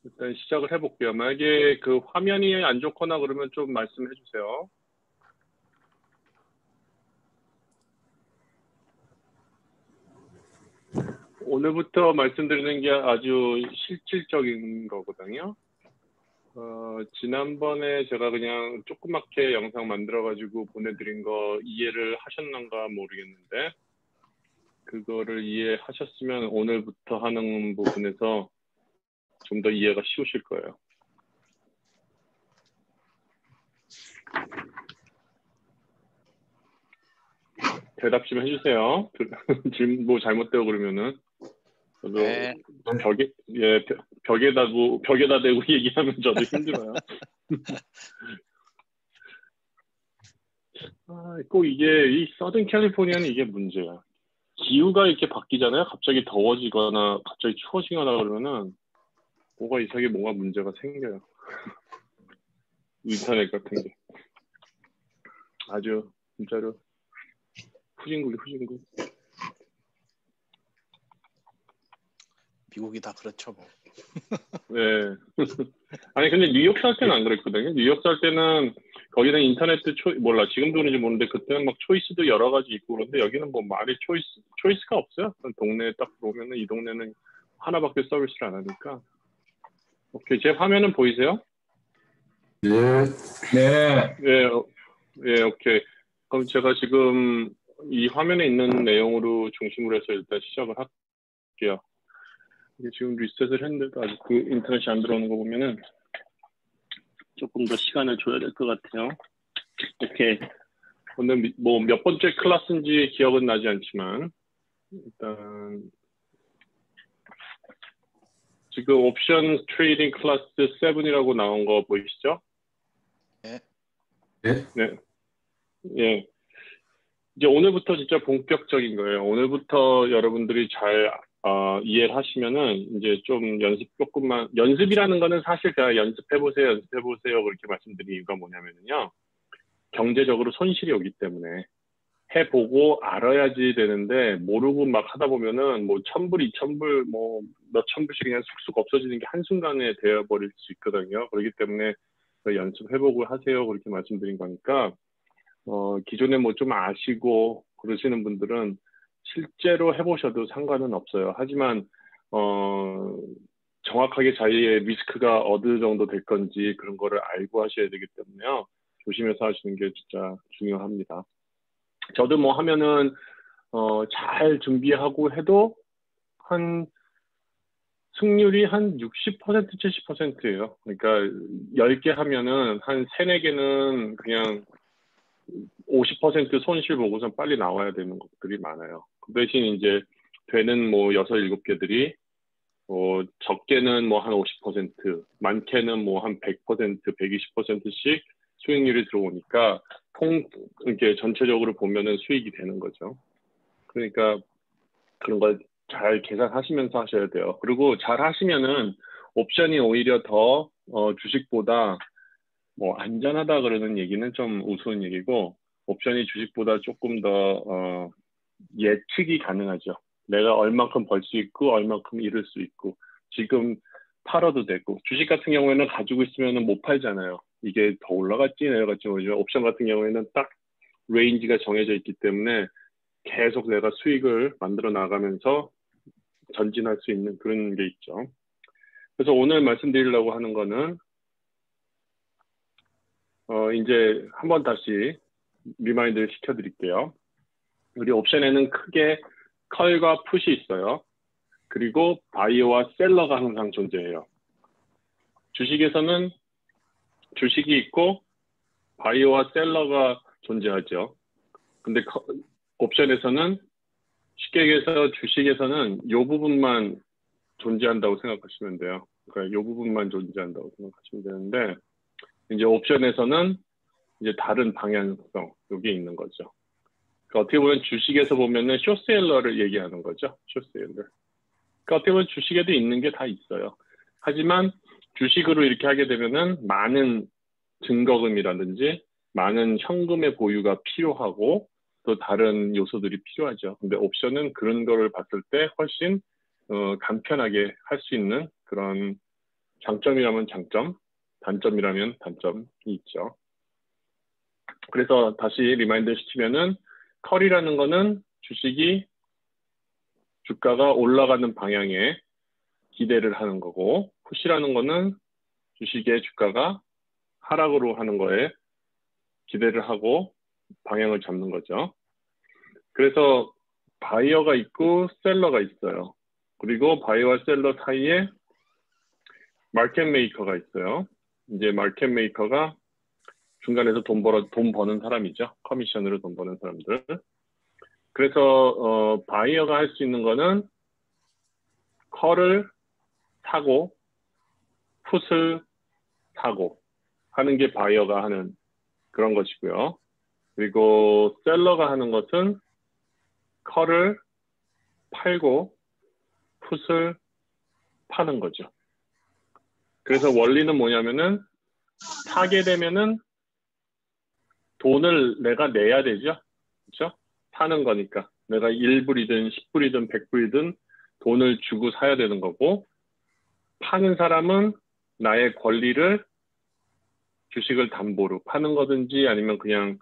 일단 시작을 해볼게요. 만약에 그 화면이 안 좋거나 그러면 좀 말씀해 주세요. 오늘부터 말씀드리는 게 아주 실질적인 거거든요. 지난번에 제가 그냥 조그맣게 영상 만들어가지고 보내드린 거 이해를 하셨는가 모르겠는데, 그거를 이해하셨으면 오늘부터 하는 부분에서 좀 더 이해가 쉬우실 거예요. 대답 좀 해주세요. 질문 뭐 잘못되고 그러면은. 저도 네. 벽에다 대고 얘기하면 저도 힘들어요. 꼭 이게 이 서든 캘리포니아는 이게 문제야. 기후가 이렇게 바뀌잖아요. 갑자기 더워지거나 갑자기 추워지거나 그러면은 뭐가 이상하게 뭔가 문제가 생겨요. 인터넷 같은 게 아주 진짜로 후진국이. 미국이 다 그렇죠 뭐. 네. 아니 근데 뉴욕 살 때는 안 그랬거든요. 뉴욕 살 때는 거기는 인터넷 몰라 지금도 그런지 모르는데 그때는 막 초이스도 여러 가지 있고 그런데 여기는 뭐 말이 초이스가 없어요. 동네에 딱 들어오면은 이 동네는 하나밖에 서비스를 안 하니까. 오케이, 제 화면은 보이세요? 네. 네, 오케이. 그럼 제가 지금 이 화면에 있는 내용으로 중심으로 해서 일단 시작을 할게요. 이게 지금 리셋을 했는데도 아직 그 인터넷이 안 들어오는 거 보면은 조금 더 시간을 줘야 될 것 같아요. 오케이. 오늘 뭐 몇 번째 클래스인지 기억은 나지 않지만 일단 지금 옵션 트레이딩 클래스 7이라고 나온 거 보이시죠? 네. 네. 예. 이제 오늘부터 진짜 본격적인 거예요. 오늘부터 여러분들이 잘 이해를 하시면은 이제 좀 연습이라는 거는 사실 그냥 연습해보세요 그렇게 말씀드린 이유가 뭐냐면요. 경제적으로 손실이 오기 때문에 해보고 알아야지 되는데 모르고 막 하다 보면은 뭐 1,000불, 2,000불 뭐 몇천 불씩 그냥 쑥쑥 없어지는 게 한순간에 되어버릴 수 있거든요. 그렇기 때문에 연습해보고 하세요 그렇게 말씀드린 거니까 기존에 뭐 좀 아시고 그러시는 분들은 실제로 해보셔도 상관은 없어요. 하지만 정확하게 자기의 리스크가 어느 정도 될 건지 그런 거를 알고 하셔야 되기 때문에요. 조심해서 하시는 게 진짜 중요합니다. 저도 뭐 하면은 잘 준비하고 해도 한 승률이 한 60%, 70%예요. 그러니까 10개 하면은 한 3, 4개는 그냥 50% 손실 보고선 빨리 나와야 되는 것들이 많아요. 그 대신 이제 되는 뭐 6, 7개들이 적게는 뭐 한 50%, 많게는 뭐 한 100%, 120%씩 수익률이 들어오니까 이렇게 전체적으로 보면은 수익이 되는 거죠. 그러니까 그런 걸 잘 계산하시면서 하셔야 돼요. 그리고 잘 하시면은 옵션이 오히려 더 주식보다 뭐 안전하다 그러는 얘기는 좀 우스운 얘기고 옵션이 주식보다 조금 더 예측이 가능하죠. 내가 얼만큼 벌 수 있고 얼만큼 잃을 수 있고 지금 팔아도 되고 주식 같은 경우에는 가지고 있으면 못 팔잖아요. 이게 더 올라갔지 내려갔지 모르죠. 옵션 같은 경우에는 딱 레인지가 정해져 있기 때문에 계속 내가 수익을 만들어 나가면서 전진할 수 있는 그런 게 있죠. 그래서 오늘 말씀드리려고 하는 거는 이제 한번 다시 리마인드를 시켜드릴게요. 우리 옵션에는 크게 컬과 풋이 있어요. 그리고 바이어와 셀러가 항상 존재해요. 주식에서는 주식이 있고 바이어와 셀러가 존재하죠. 근데 옵션에서는 쉽게 얘기해서 주식에서는 이 부분만 존재한다고 생각하시면 돼요. 그러니까 이 부분만 존재한다고 생각하시면 되는데 이제 옵션에서는 이제 다른 방향성 여기 있는 거죠. 그러니까 어떻게 보면 주식에서 보면은 숏셀러를 얘기하는 거죠. 숏셀러. 그러니까 어떻게 보면 주식에도 있는 게 다 있어요. 하지만 주식으로 이렇게 하게 되면은 많은 증거금이라든지 많은 현금의 보유가 필요하고 또 다른 요소들이 필요하죠. 근데 옵션은 그런 거를 봤을 때 훨씬 간편하게 할 수 있는 그런 장점이라면 장점, 단점이라면 단점이 있죠. 그래서 다시 리마인드 시키면은 컬이라는 거는 주식이 주가가 올라가는 방향에 기대를 하는 거고, 푸시라는 거는 주식의 주가가 하락으로 하는 거에 기대를 하고 방향을 잡는 거죠. 그래서 바이어가 있고 셀러가 있어요. 그리고 바이어와 셀러 사이에 마켓 메이커가 있어요. 이제 마켓 메이커가 중간에서 돈 버는 사람이죠. 커미션으로 돈 버는 사람들. 그래서 바이어가 할 수 있는 거는 컬을 사고 풋을 사고 하는 게 바이어가 하는 그런 것이고요. 그리고 셀러가 하는 것은 컬을 팔고 풋을 파는 거죠. 그래서 원리는 뭐냐면은 사게 되면은 돈을 내가 내야 되죠. 그렇죠? 사는 거니까. 내가 1불이든 10불이든 100불이든 돈을 주고 사야 되는 거고, 파는 사람은 나의 권리를 주식을 담보로 파는 거든지 아니면 그냥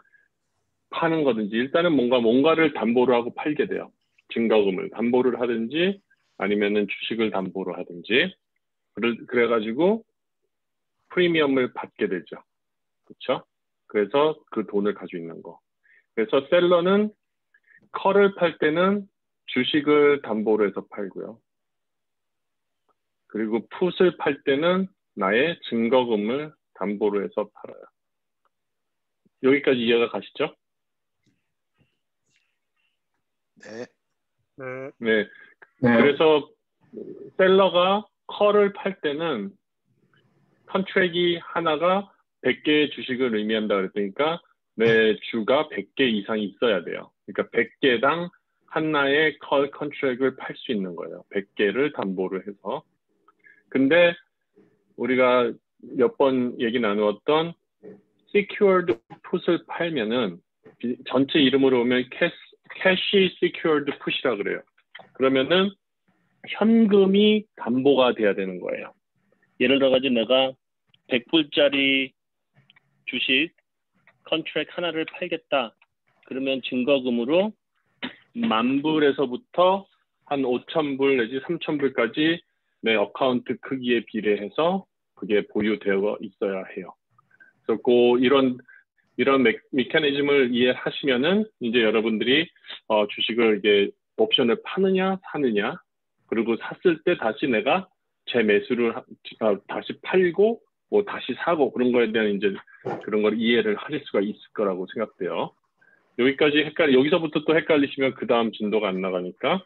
파는 거든지 일단은 뭔가를 담보로 하고 팔게 돼요. 증거금을 담보를 하든지 아니면은 주식을 담보로 하든지 그래가지고 프리미엄을 받게 되죠. 그렇죠? 그래서 그 돈을 가지고 있는 거. 그래서 셀러는 컬을 팔 때는 주식을 담보로 해서 팔고요. 그리고 풋을 팔 때는 나의 증거금을 담보로 해서 팔아요. 여기까지 이해가 가시죠? 네. 네. 그래서 셀러가 컬을 팔 때는 컨트랙이 하나가 100개의 주식을 의미한다 그랬으니까 내 주가 100개 이상이 있어야 돼요. 그러니까 100개당 하나의 컬 컨트랙을 팔 수 있는 거예요. 100개를 담보로 해서. 근데 우리가 몇 번 얘기 나누었던 secured put을 팔면은 전체 이름으로 오면 cash secured put이라 그래요. 그러면은 현금이 담보가 돼야 되는 거예요. 예를 들어가지고 내가 100불짜리 주식 컨트랙 하나를 팔겠다. 그러면 증거금으로 10,000불에서부터 한 5,000불 내지 3,000불까지 내 어카운트 크기에 비례해서 그게 보유되어 있어야 해요. 그래서 이런 메커니즘을 이해하시면은 이제 여러분들이 주식을 이게 옵션을 파느냐 사느냐 그리고 샀을 때 다시 내가 재매수를 다시 팔고 뭐 다시 사고 그런 거에 대한 이제 그런 걸 이해를 하실 수가 있을 거라고 생각돼요. 여기서부터 또 헷갈리시면 그 다음 진도가 안 나가니까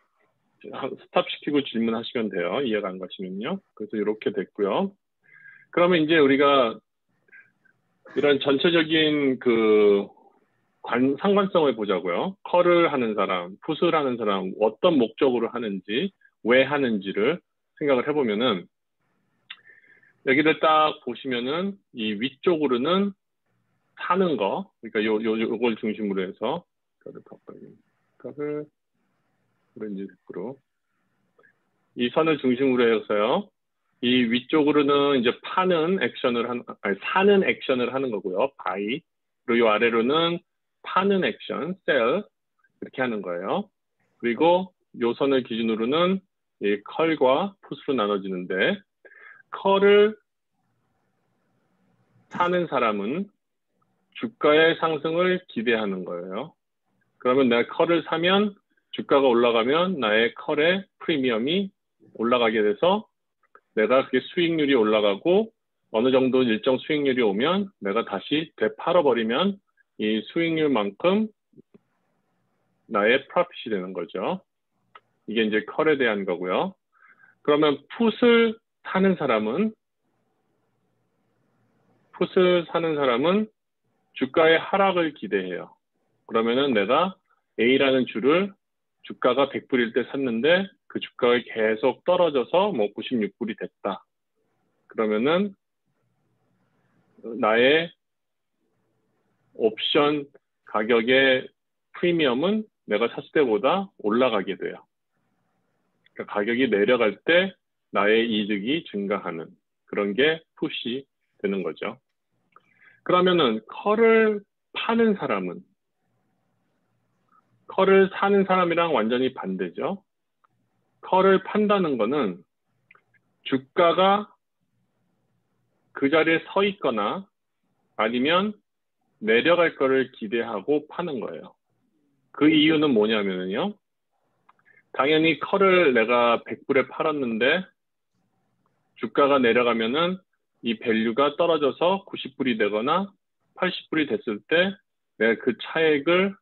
스탑 시키고 질문하시면 돼요. 이해가 안 가시면요. 그래서 이렇게 됐고요. 그러면 이제 우리가 이런 전체적인 상관성을 보자고요. 컬을 하는 사람, 풋을 하는 사람, 어떤 목적으로 하는지, 왜 하는지를 생각을 해보면은 여기를 딱 보시면은 이 위쪽으로는 사는 거, 그러니까 요걸 중심으로 해서 오렌지색으로 이 선을 중심으로 해서요. 이 위쪽으로는 이제 사는 액션을 하는 거고요. buy. 그리고 이 아래로는 파는 액션, sell 이렇게 하는 거예요. 그리고 요 선을 기준으로는 이 컬과 풋으로 나눠지는데 컬을 사는 사람은 주가의 상승을 기대하는 거예요. 그러면 내가 컬을 사면 주가가 올라가면 나의 컬의 프리미엄이 올라가게 돼서 내가 그게 수익률이 올라가고 어느 정도 일정 수익률이 오면 내가 다시 되팔아버리면 이 수익률만큼 나의 프로핏이 되는 거죠. 이게 이제 컬에 대한 거고요. 그러면 풋을 사는 사람은 주가의 하락을 기대해요. 그러면은 내가 A라는 주를 주가가 100불일 때 샀는데 그 주가가 계속 떨어져서 뭐 96불이 됐다. 그러면은 나의 옵션 가격의 프리미엄은 내가 샀을 때보다 올라가게 돼요. 그러니까 가격이 내려갈 때 나의 이득이 증가하는 그런 게 푸시 되는 거죠. 그러면은 컬을 파는 사람은 컬을 사는 사람이랑 완전히 반대죠. 컬을 판다는 거는 주가가 그 자리에 서 있거나 아니면 내려갈 거를 기대하고 파는 거예요. 그 이유는 뭐냐면요. 당연히 컬을 내가 100불에 팔았는데 주가가 내려가면은 이 밸류가 떨어져서 90불이 되거나 80불이 됐을 때 내가 그 차액을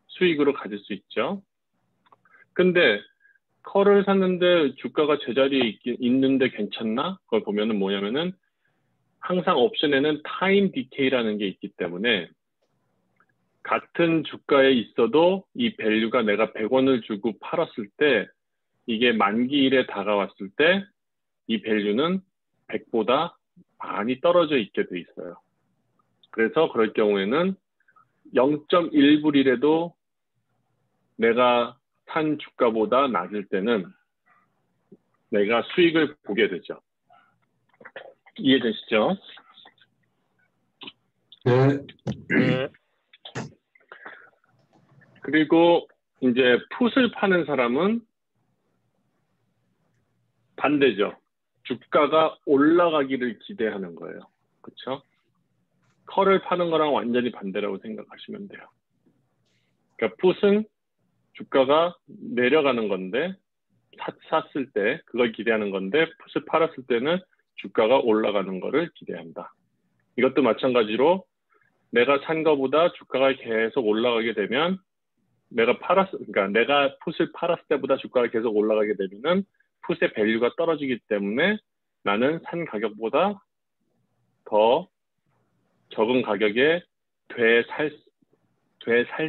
수익으로 가질 수 있죠. 근데 컬을 샀는데 주가가 제자리에 있는데 괜찮나? 그걸 보면은 뭐냐면은 항상 옵션에는 타임 디케이라는 게 있기 때문에 같은 주가에 있어도 이 밸류가 내가 100원을 주고 팔았을 때 이게 만기일에 다가왔을 때 이 밸류는 100보다 많이 떨어져 있게 돼 있어요. 그래서 그럴 경우에는 0.1불이라도 내가 산 주가보다 낮을 때는 내가 수익을 보게 되죠. 이해되시죠? 네. 그리고 이제 풋을 파는 사람은 반대죠. 주가가 올라가기를 기대하는 거예요. 그렇죠? 컬을 파는 거랑 완전히 반대라고 생각하시면 돼요. 그러니까 풋은 주가가 내려가는 건데 샀을 때 그걸 기대하는 건데 풋을 팔았을 때는 주가가 올라가는 거를 기대한다. 이것도 마찬가지로 내가 산 거보다 주가가 계속 올라가게 되면 그러니까 내가 풋을 팔았을 때보다 주가가 계속 올라가게 되면은 풋의 밸류가 떨어지기 때문에 나는 산 가격보다 더 적은 가격에 살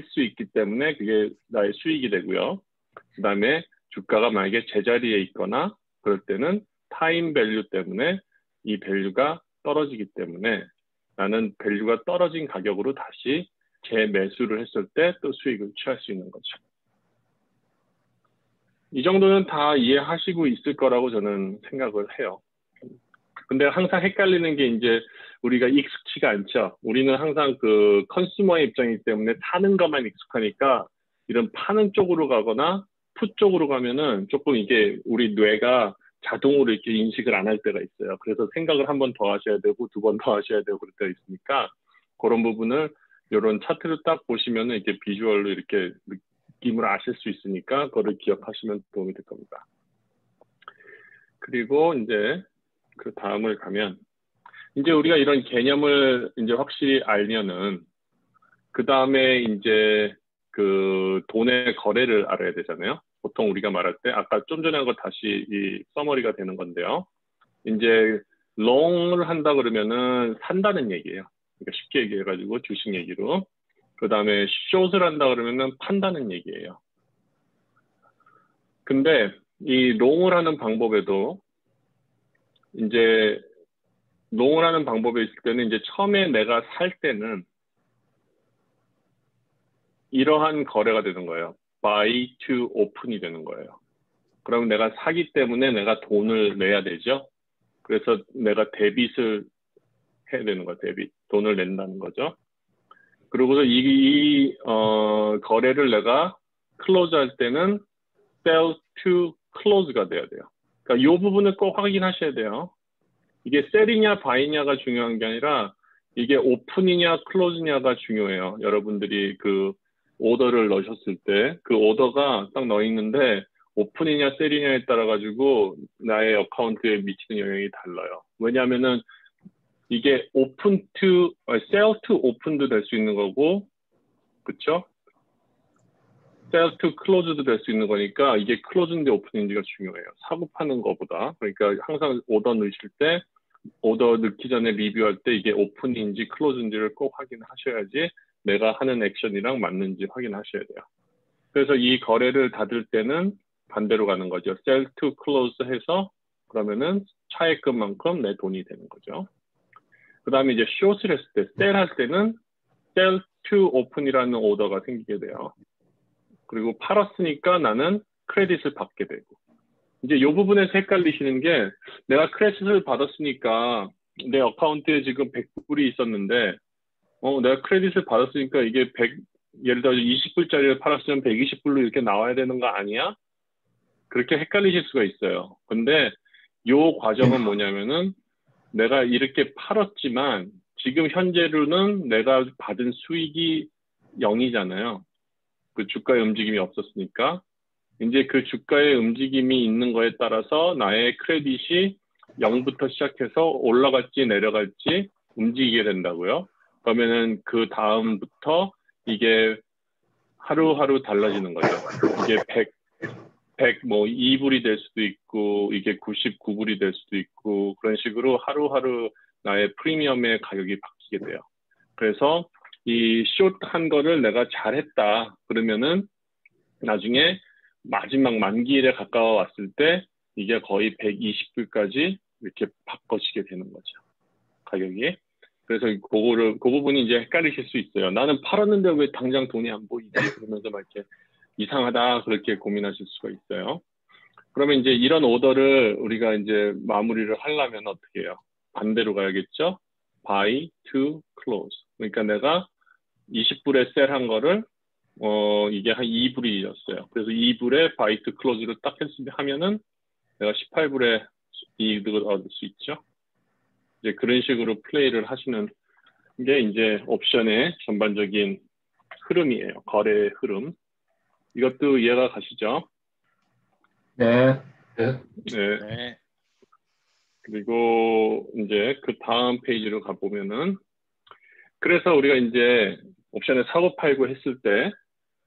수 있기 때문에 그게 나의 수익이 되고요. 그 다음에 주가가 만약에 제자리에 있거나 그럴 때는 타임 밸류 때문에 이 밸류가 떨어지기 때문에 나는 밸류가 떨어진 가격으로 다시 재매수를 했을 때 또 수익을 취할 수 있는 거죠. 이 정도는 다 이해하시고 있을 거라고 저는 생각을 해요. 근데 항상 헷갈리는 게 이제 우리가 익숙치가 않죠. 우리는 항상 그 컨슈머의 입장이기 때문에 사는 것만 익숙하니까 이런 파는 쪽으로 가거나 풋 쪽으로 가면은 조금 이게 우리 뇌가 자동으로 이렇게 인식을 안 할 때가 있어요. 그래서 생각을 한 번 더 하셔야 되고 두 번 더 하셔야 되고 그럴 때가 있으니까 그런 부분을 이런 차트를 딱 보시면은 이렇게 비주얼로 이렇게 느낌을 아실 수 있으니까 그거를 기억하시면 도움이 될 겁니다. 그리고 이제 그 다음을 가면 이제 우리가 이런 개념을 이제 확실히 알면은 그 다음에 이제 그 돈의 거래를 알아야 되잖아요. 보통 우리가 말할 때 아까 좀 전에 한 거 다시 이 서머리가 되는 건데요. 이제 롱을 한다 그러면은 산다는 얘기예요. 그러니까 쉽게 얘기해가지고 주식 얘기로. 그 다음에 숏을 한다 그러면은 판다는 얘기예요. 근데 이 롱을 하는 방법에도 이제 롱을 하는 방법에 있을 때는 이제 처음에 내가 살 때는 이러한 거래가 되는 거예요. buy to open이 되는 거예요. 그럼 내가 사기 때문에 내가 돈을 내야 되죠. 그래서 내가 데빗을 해야 되는 거야. 데빗. 돈을 낸다는 거죠. 그리고서 거래를 내가 클로즈 할 때는 sell to close가 돼야 돼요. 그러니까 이 부분을 꼭 확인하셔야 돼요. 이게 셀이냐 바이냐가 중요한 게 아니라 이게 오픈이냐 클로즈냐가 중요해요. 여러분들이 그 오더를 넣으셨을 때 그 오더가 딱 넣어 있는데 오픈이냐 셀이냐에 따라 가지고 나의 어카운트에 미치는 영향이 달라요. 왜냐하면은 이게 sell to open도 될 수 있는 거고, 그쵸? sell to close도 될 수 있는 거니까 이게 close인지 open인지가 중요해요. 사고 파는 거보다. 그러니까 항상 오더 넣으실 때 오더 넣기 전에 리뷰할 때 이게 오픈인지 클로즈인지를 꼭 확인하셔야지 내가 하는 액션이랑 맞는지 확인하셔야 돼요. 그래서 이 거래를 닫을 때는 반대로 가는 거죠. sell to close 해서 그러면은 차액금만큼 내 돈이 되는 거죠. 그 다음에 이제 short을 했을 때, sell 할 때는 sell to open이라는 오더가 생기게 돼요. 그리고 팔았으니까 나는 크레딧을 받게 되고 이제 이 부분에서 헷갈리시는 게 내가 크레딧을 받았으니까 내 어카운트에 지금 100불이 있었는데 내가 크레딧을 받았으니까 이게 100, 예를 들어 20불짜리를 팔았으면 120불로 이렇게 나와야 되는 거 아니야? 그렇게 헷갈리실 수가 있어요. 근데 요 과정은 뭐냐면은 내가 이렇게 팔았지만 지금 현재로는 내가 받은 수익이 0이잖아요. 그 주가의 움직임이 없었으니까. 이제 그 주가의 움직임이 있는 거에 따라서 나의 크레딧이 0부터 시작해서 올라갈지 내려갈지 움직이게 된다고요. 그러면은 그 다음부터 이게 하루하루 달라지는 거죠. 이게 100 뭐 2불이 될 수도 있고 이게 99불이 될 수도 있고 그런 식으로 하루하루 나의 프리미엄의 가격이 바뀌게 돼요. 그래서 이 숏한 거를 내가 잘했다 그러면은 나중에 마지막 만기일에 가까워 왔을 때 이게 거의 120불까지 이렇게 바꿔지게 되는 거죠. 가격이. 그래서 그 부분이 이제 헷갈리실 수 있어요. 나는 팔았는데 왜 당장 돈이 안 보이지? 그러면서 막 이렇게 이상하다 그렇게 고민하실 수가 있어요. 그러면 이제 이런 오더를 우리가 이제 마무리를 하려면 어떻게 해요? 반대로 가야겠죠? buy to close. 그러니까 내가 20불에 셀한 거를 이게 한 2불이었어요. 그래서 2불에 buy to close를 딱 하면은 내가 18불에 이득을 얻을 수 있죠. 이제 그런 식으로 플레이를 하시는 게 이제 옵션의 전반적인 흐름이에요. 거래의 흐름. 이것도 이해가 가시죠? 네. 네. 네. 네. 그리고 이제 그 다음 페이지로 가보면은 그래서 우리가 이제 옵션을 사고 팔고 했을 때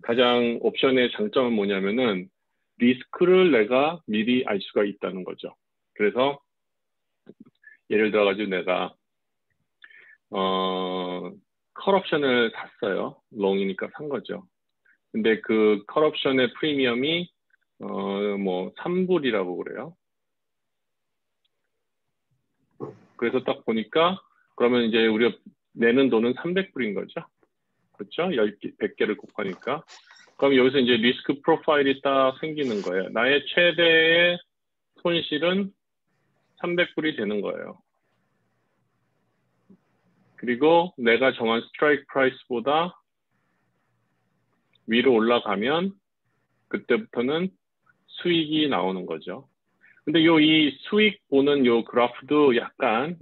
가장 옵션의 장점은 뭐냐면은 리스크를 내가 미리 알 수가 있다는 거죠. 그래서 예를 들어가지고 내가 컬옵션을 샀어요. 롱이니까 산 거죠. 근데 그 컬옵션의 프리미엄이 뭐 3불이라고 그래요. 그래서 딱 보니까 그러면 이제 우리가 내는 돈은 300불인 거죠. 그렇죠? 100개를 곱하니까. 그럼 여기서 이제 리스크 프로파일이 딱 생기는 거예요. 나의 최대의 손실은 300불이 되는 거예요. 그리고 내가 정한 스트라이크 프라이스보다 위로 올라가면 그때부터는 수익이 나오는 거죠. 근데 이 수익 보는 요 그래프도 약간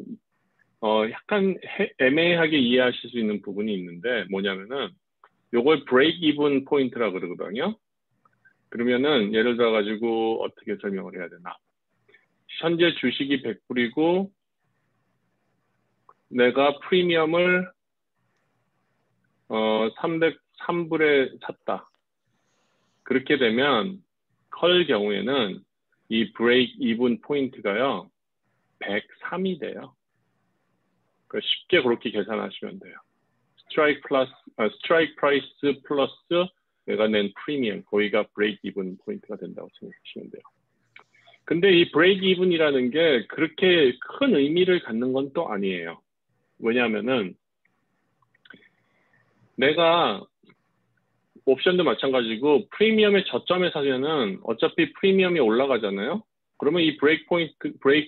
애매하게 이해하실 수 있는 부분이 있는데 뭐냐면은 요걸 브레이크 이븐 포인트라 그러거든요. 그러면은 예를 들어 가지고 어떻게 설명을 해야 되나? 현재 주식이 100불이고 내가 프리미엄을 303불에 샀다. 그렇게 되면 컬 경우에는 이 브레이크 이븐 포인트가요. 103이 돼요. 그러니까 쉽게 그렇게 계산하시면 돼요. 스트라이크 프라이스 플러스 내가 낸 프리미엄 거기가 브레이크 이븐 포인트가 된다고 생각하시면 돼요. 근데 이 브레이크 이븐이라는 게 그렇게 큰 의미를 갖는 건 또 아니에요. 왜냐하면은 내가 옵션도 마찬가지고 프리미엄의 저점에 사면은 어차피 프리미엄이 올라가잖아요. 그러면 이 브레이크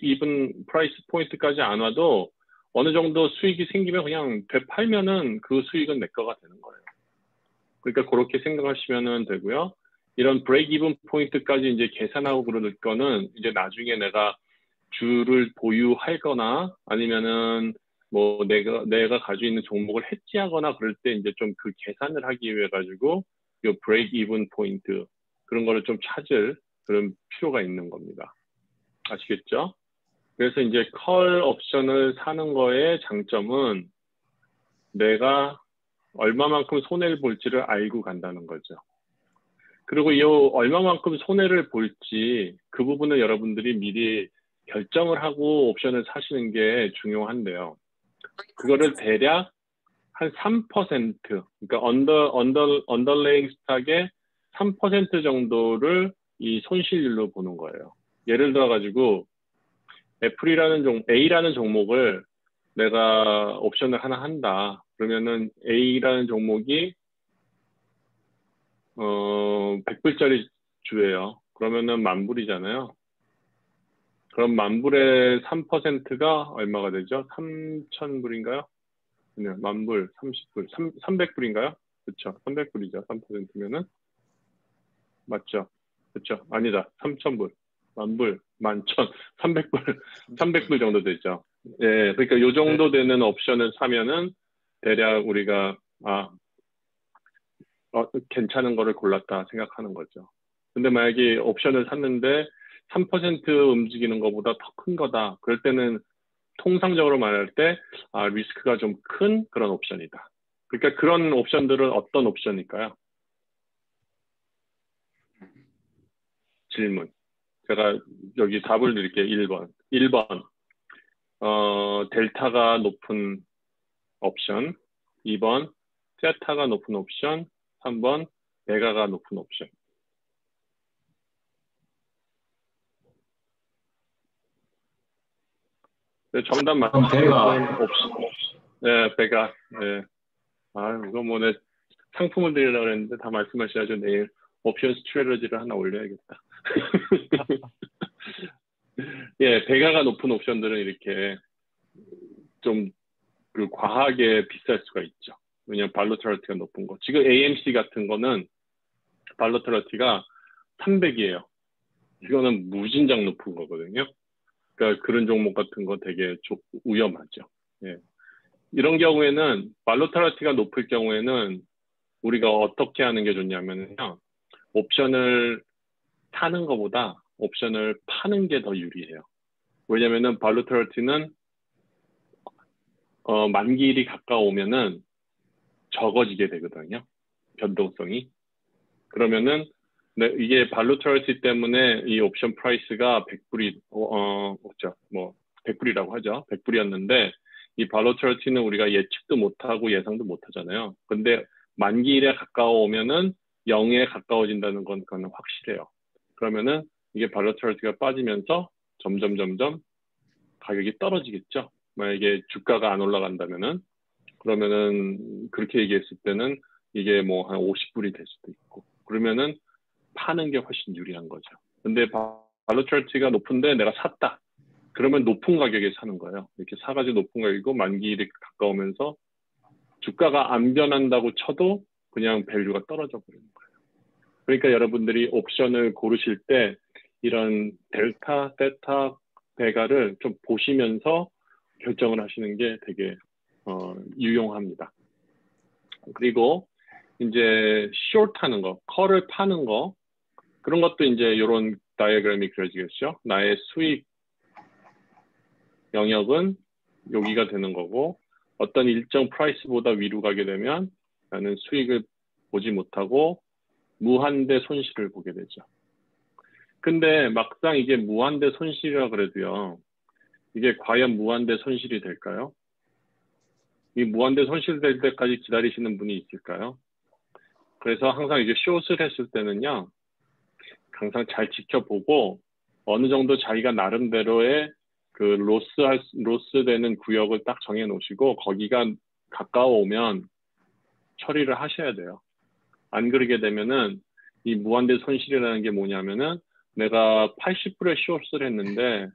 이븐 프라이스 포인트까지 안 와도 어느 정도 수익이 생기면 그냥 되팔면은 그 수익은 내 거가 되는 거예요. 그러니까 그렇게 생각하시면 되고요. 이런 브레이크 이븐 포인트까지 이제 계산하고 그럴 거는 이제 나중에 내가 주를 보유하거나 아니면은 뭐 내가 가지고 있는 종목을 해지하거나 그럴 때 이제 좀 그 계산을 하기 위해 가지고 요 브레이크 이븐 포인트 그런 거를 좀 찾을 그런 필요가 있는 겁니다. 아시겠죠? 그래서 이제 컬 옵션을 사는 거의 장점은 내가 얼마만큼 손해를 볼지를 알고 간다는 거죠. 그리고 이 얼마만큼 손해를 볼지 그 부분을 여러분들이 미리 결정을 하고 옵션을 사시는 게 중요한데요. 그거를 대략 한 3%, 그러니까 언더레잉 스탁의 3% 정도를 이 손실률로 보는 거예요. 예를 들어 가지고 A라는 종목을 내가 옵션을 하나 한다. 그러면은 A라는 종목이 100불짜리 주예요. 그러면은 10,000불이잖아요. 그럼 10,000불에 3%가 얼마가 되죠? 3,000불인가요? 네, 10,000불, 30불, 300불인가요? 그렇죠. 300불이죠. 3%면은. 맞죠? 그렇죠. 아니다. 3,000불, 10,000불, 11,000, 300불, 300불 정도 되죠. 예, 그러니까 요 정도 되는 옵션을 사면은 대략 우리가 괜찮은 거를 골랐다 생각하는 거죠. 근데 만약에 옵션을 샀는데 3% 움직이는 것보다 더 큰 거다. 그럴 때는 통상적으로 말할 때 리스크가 좀 큰 그런 옵션이다. 그러니까 그런 옵션들은 어떤 옵션일까요? 질문. 제가 여기 답을 드릴게요. 1번. 1번. 델타가 높은 옵션. 2번. 세타가 높은 옵션. 3번. 베가가 높은 옵션. 네, 정답 맞추는 옵션. 네, 베가. 네. 이거 뭐 내 상품을 드리려고 했는데 다 말씀하셔야죠. 내일 옵션 스트레러지를 하나 올려야겠다. 예, 배가가 높은 옵션들은 이렇게 좀 그 과하게 비쌀 수가 있죠. 왜냐면 발로터러티가 높은 거. 지금 AMC 같은 거는 발로터러티가 300이에요. 이거는 무진장 높은 거거든요. 그러니까 그런 종목 같은 거 되게 위험하죠. 예. 이런 경우에는 발로터러티가 높을 경우에는 우리가 어떻게 하는 게 좋냐면요. 옵션을 사는 것보다 옵션을 파는 게 더 유리해요. 왜냐면은 발로터러티는 만기일이 가까우면은 적어지게 되거든요. 변동성이. 그러면은 이게 발로터러티 때문에 이 옵션 프라이스가 100불이 그렇죠. 뭐 100불이라고 하죠. 100불이었는데 이 발로터러티는 우리가 예측도 못하고 예상도 못하잖아요. 근데 만기일에 가까워오면은 0에 가까워진다는 건 그건 확실해요. 그러면은 이게 발로터러티가 빠지면서 점점 가격이 떨어지겠죠. 만약에 주가가 안 올라간다면은 그러면은 그렇게 얘기했을 때는 이게 뭐 한 50불이 될 수도 있고 그러면은 파는 게 훨씬 유리한 거죠. 근데 발로터러티가 높은데 내가 샀다. 그러면 높은 가격에 사는 거예요. 이렇게 사가지고 높은 가격이고 만기일이 가까우면서 주가가 안 변한다고 쳐도 그냥 밸류가 떨어져 버리는 거예요. 그러니까 여러분들이 옵션을 고르실 때 이런 델타, 세타, 베가를 좀 보시면서 결정을 하시는 게 되게 유용합니다. 그리고 이제 short하는 거, 컬을 파는 거 그런 것도 이제 이런 다이어그램이 그려지겠죠. 나의 수익 영역은 여기가 되는 거고 어떤 일정 프라이스보다 위로 가게 되면 나는 수익을 보지 못하고 무한대 손실을 보게 되죠. 근데 막상 이게 무한대 손실이라 그래도요. 이게 과연 무한대 손실이 될까요? 이 무한대 손실 될 때까지 기다리시는 분이 있을까요? 그래서 항상 이제 숏을 했을 때는요. 항상 잘 지켜보고 어느 정도 자기가 나름대로의 그 로스 되는 구역을 딱 정해 놓으시고 거기가 가까워오면 처리를 하셔야 돼요. 안 그러게 되면은 이 무한대 손실이라는 게 뭐냐면은 내가 80불에 숏을 했는데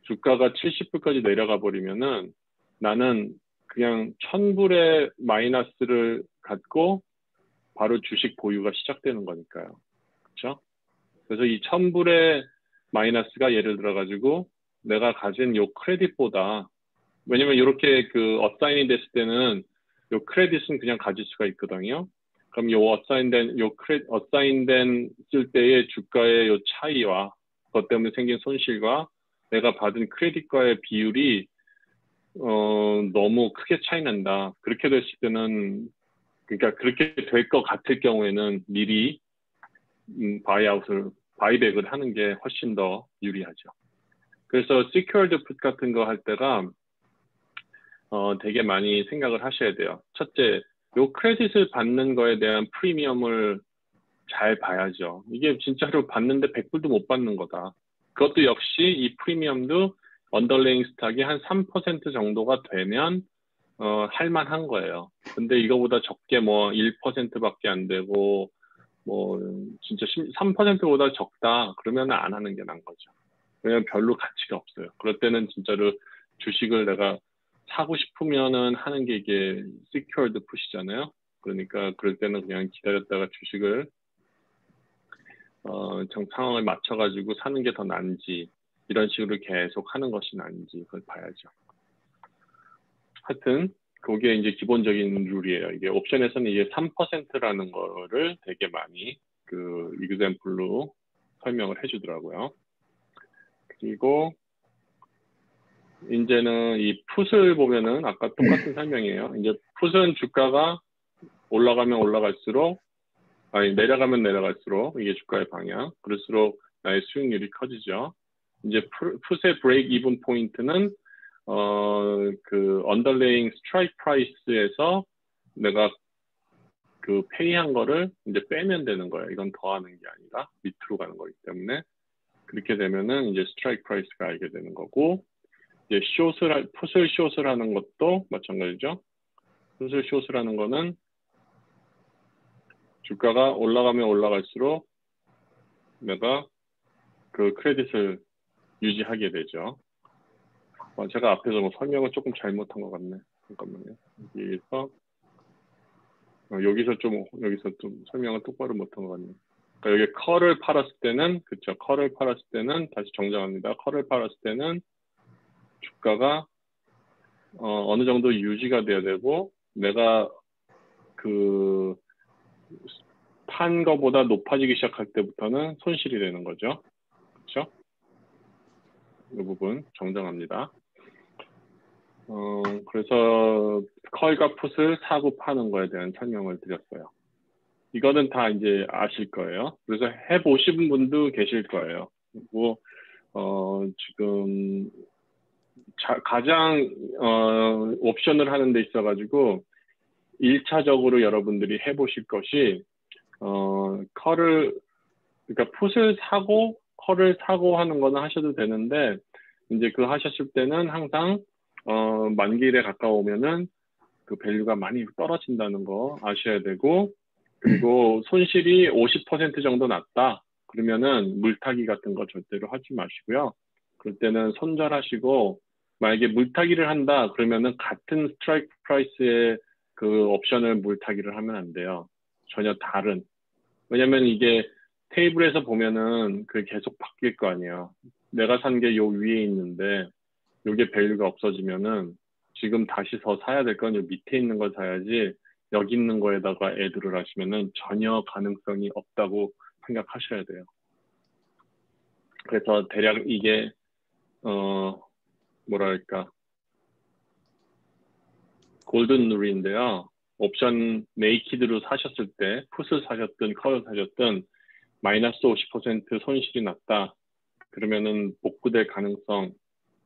주가가 70불까지 내려가 버리면은 나는 그냥 1,000불의 마이너스를 갖고 바로 주식 보유가 시작되는 거니까요. 그렇죠? 그래서 이 1,000불의 마이너스가 예를 들어 가지고 내가 가진 요 크레딧보다 왜냐면 이렇게 그 어사인이 됐을 때는 요 크레딧은 그냥 가질 수가 있거든요. 그럼 요 어사인된 쓸 때의 주가의 요 차이와 그것 때문에 생긴 손실과 내가 받은 크레딧과의 비율이 너무 크게 차이 난다. 그렇게 됐을 때는 그러니까 그렇게 될 것 같을 경우에는 미리 바이백을 하는 게 훨씬 더 유리하죠. 그래서 secured put 같은 거 할 때가 되게 많이 생각을 하셔야 돼요. 첫째, 요 크레딧을 받는 거에 대한 프리미엄을 잘 봐야죠. 이게 진짜로 받는데 100불도 못 받는 거다. 그것도 역시 이 프리미엄도 언더레잉 스탁이 한 3% 정도가 되면 할만한 거예요. 근데 이거보다 적게 뭐 1%밖에 안 되고 뭐 진짜 3%보다 적다 그러면 안 하는 게 나은 거죠. 왜냐면 별로 가치가 없어요. 그럴 때는 진짜로 주식을 내가 사고 싶으면은 하는 게 이게 secured put이잖아요. 그러니까 그럴 때는 그냥 기다렸다가 주식을 상황을 맞춰가지고 사는 게 더 나은지 이런 식으로 계속 하는 것이 나은지 그걸 봐야죠. 하여튼 그게 이제 기본적인 룰이에요. 이게 옵션에서는 이게 3%라는 거를 되게 많이 그 example로 설명을 해주더라고요. 그리고 이제는 이 풋을 보면은 아까 똑같은 설명이에요. 이제 풋은 주가가 올라가면 올라갈수록 아니 내려가면 내려갈수록 이게 주가의 방향 그럴수록 나의 수익률이 커지죠. 이제 풋의 브레이크 이븐 포인트는 그 underlying strike price에서 내가 그 페이한 거를 이제 빼면 되는 거예요. 이건 더하는 게 아니라 밑으로 가는 거기 때문에 그렇게 되면은 이제 스트라이크 프라이스가 알게 되는 거고 이제 풋을 숏을 하는 것도 마찬가지죠. 풋을 숏을 하는 거는 주가가 올라가면 올라갈수록 내가 그 크레딧을 유지하게 되죠. 제가 앞에서 뭐 설명을 조금 잘못한 것 같네. 잠깐만요. 여기서 좀 설명을 똑바로 못한 것 같네. 그러니까 여기 컬을 팔았을 때는 그쵸. 컬을 팔았을 때는 다시 정정합니다. 컬을 팔았을 때는 주가가 어느 정도 유지가 돼야 되고 내가 그 판 거보다 높아지기 시작할 때부터는 손실이 되는 거죠. 그렇죠? 이 부분 정정합니다. 그래서 컬과 풋을 사고 파는 거에 대한 설명을 드렸어요. 이거는 다 이제 아실 거예요. 그래서 해보신 분도 계실 거예요. 그리고 지금 가장 옵션을 하는 데 있어가지고 1차적으로 여러분들이 해보실 것이 그러니까 풋을 사고 컬을 사고 하는 거는 하셔도 되는데 이제 그 하셨을 때는 항상 만기일에 가까우면은 그 밸류가 많이 떨어진다는 거 아셔야 되고 그리고 손실이 50% 정도 났다 그러면은 물타기 같은 거 절대로 하지 마시고요. 그럴 때는 손절하시고 만약에 물타기를 한다 그러면은 같은 스트라이크 프라이스의 그 옵션을 물타기를 하면 안 돼요. 전혀 다른. 왜냐면 이게 테이블에서 보면은 그 계속 바뀔 거 아니에요. 내가 산 게 요 위에 있는데 요게 밸류가 없어지면은 지금 다시 더 사야 될 건 요 밑에 있는 걸 사야지 여기 있는 거에다가 애드를 하시면은 전혀 가능성이 없다고 생각하셔야 돼요. 그래서 대략 이게 뭐랄까 골든 룰인데요. 옵션 네이키드로 사셨을 때 풋을 사셨든 컬을 사셨든 마이너스 50% 손실이 났다. 그러면은 복구될 가능성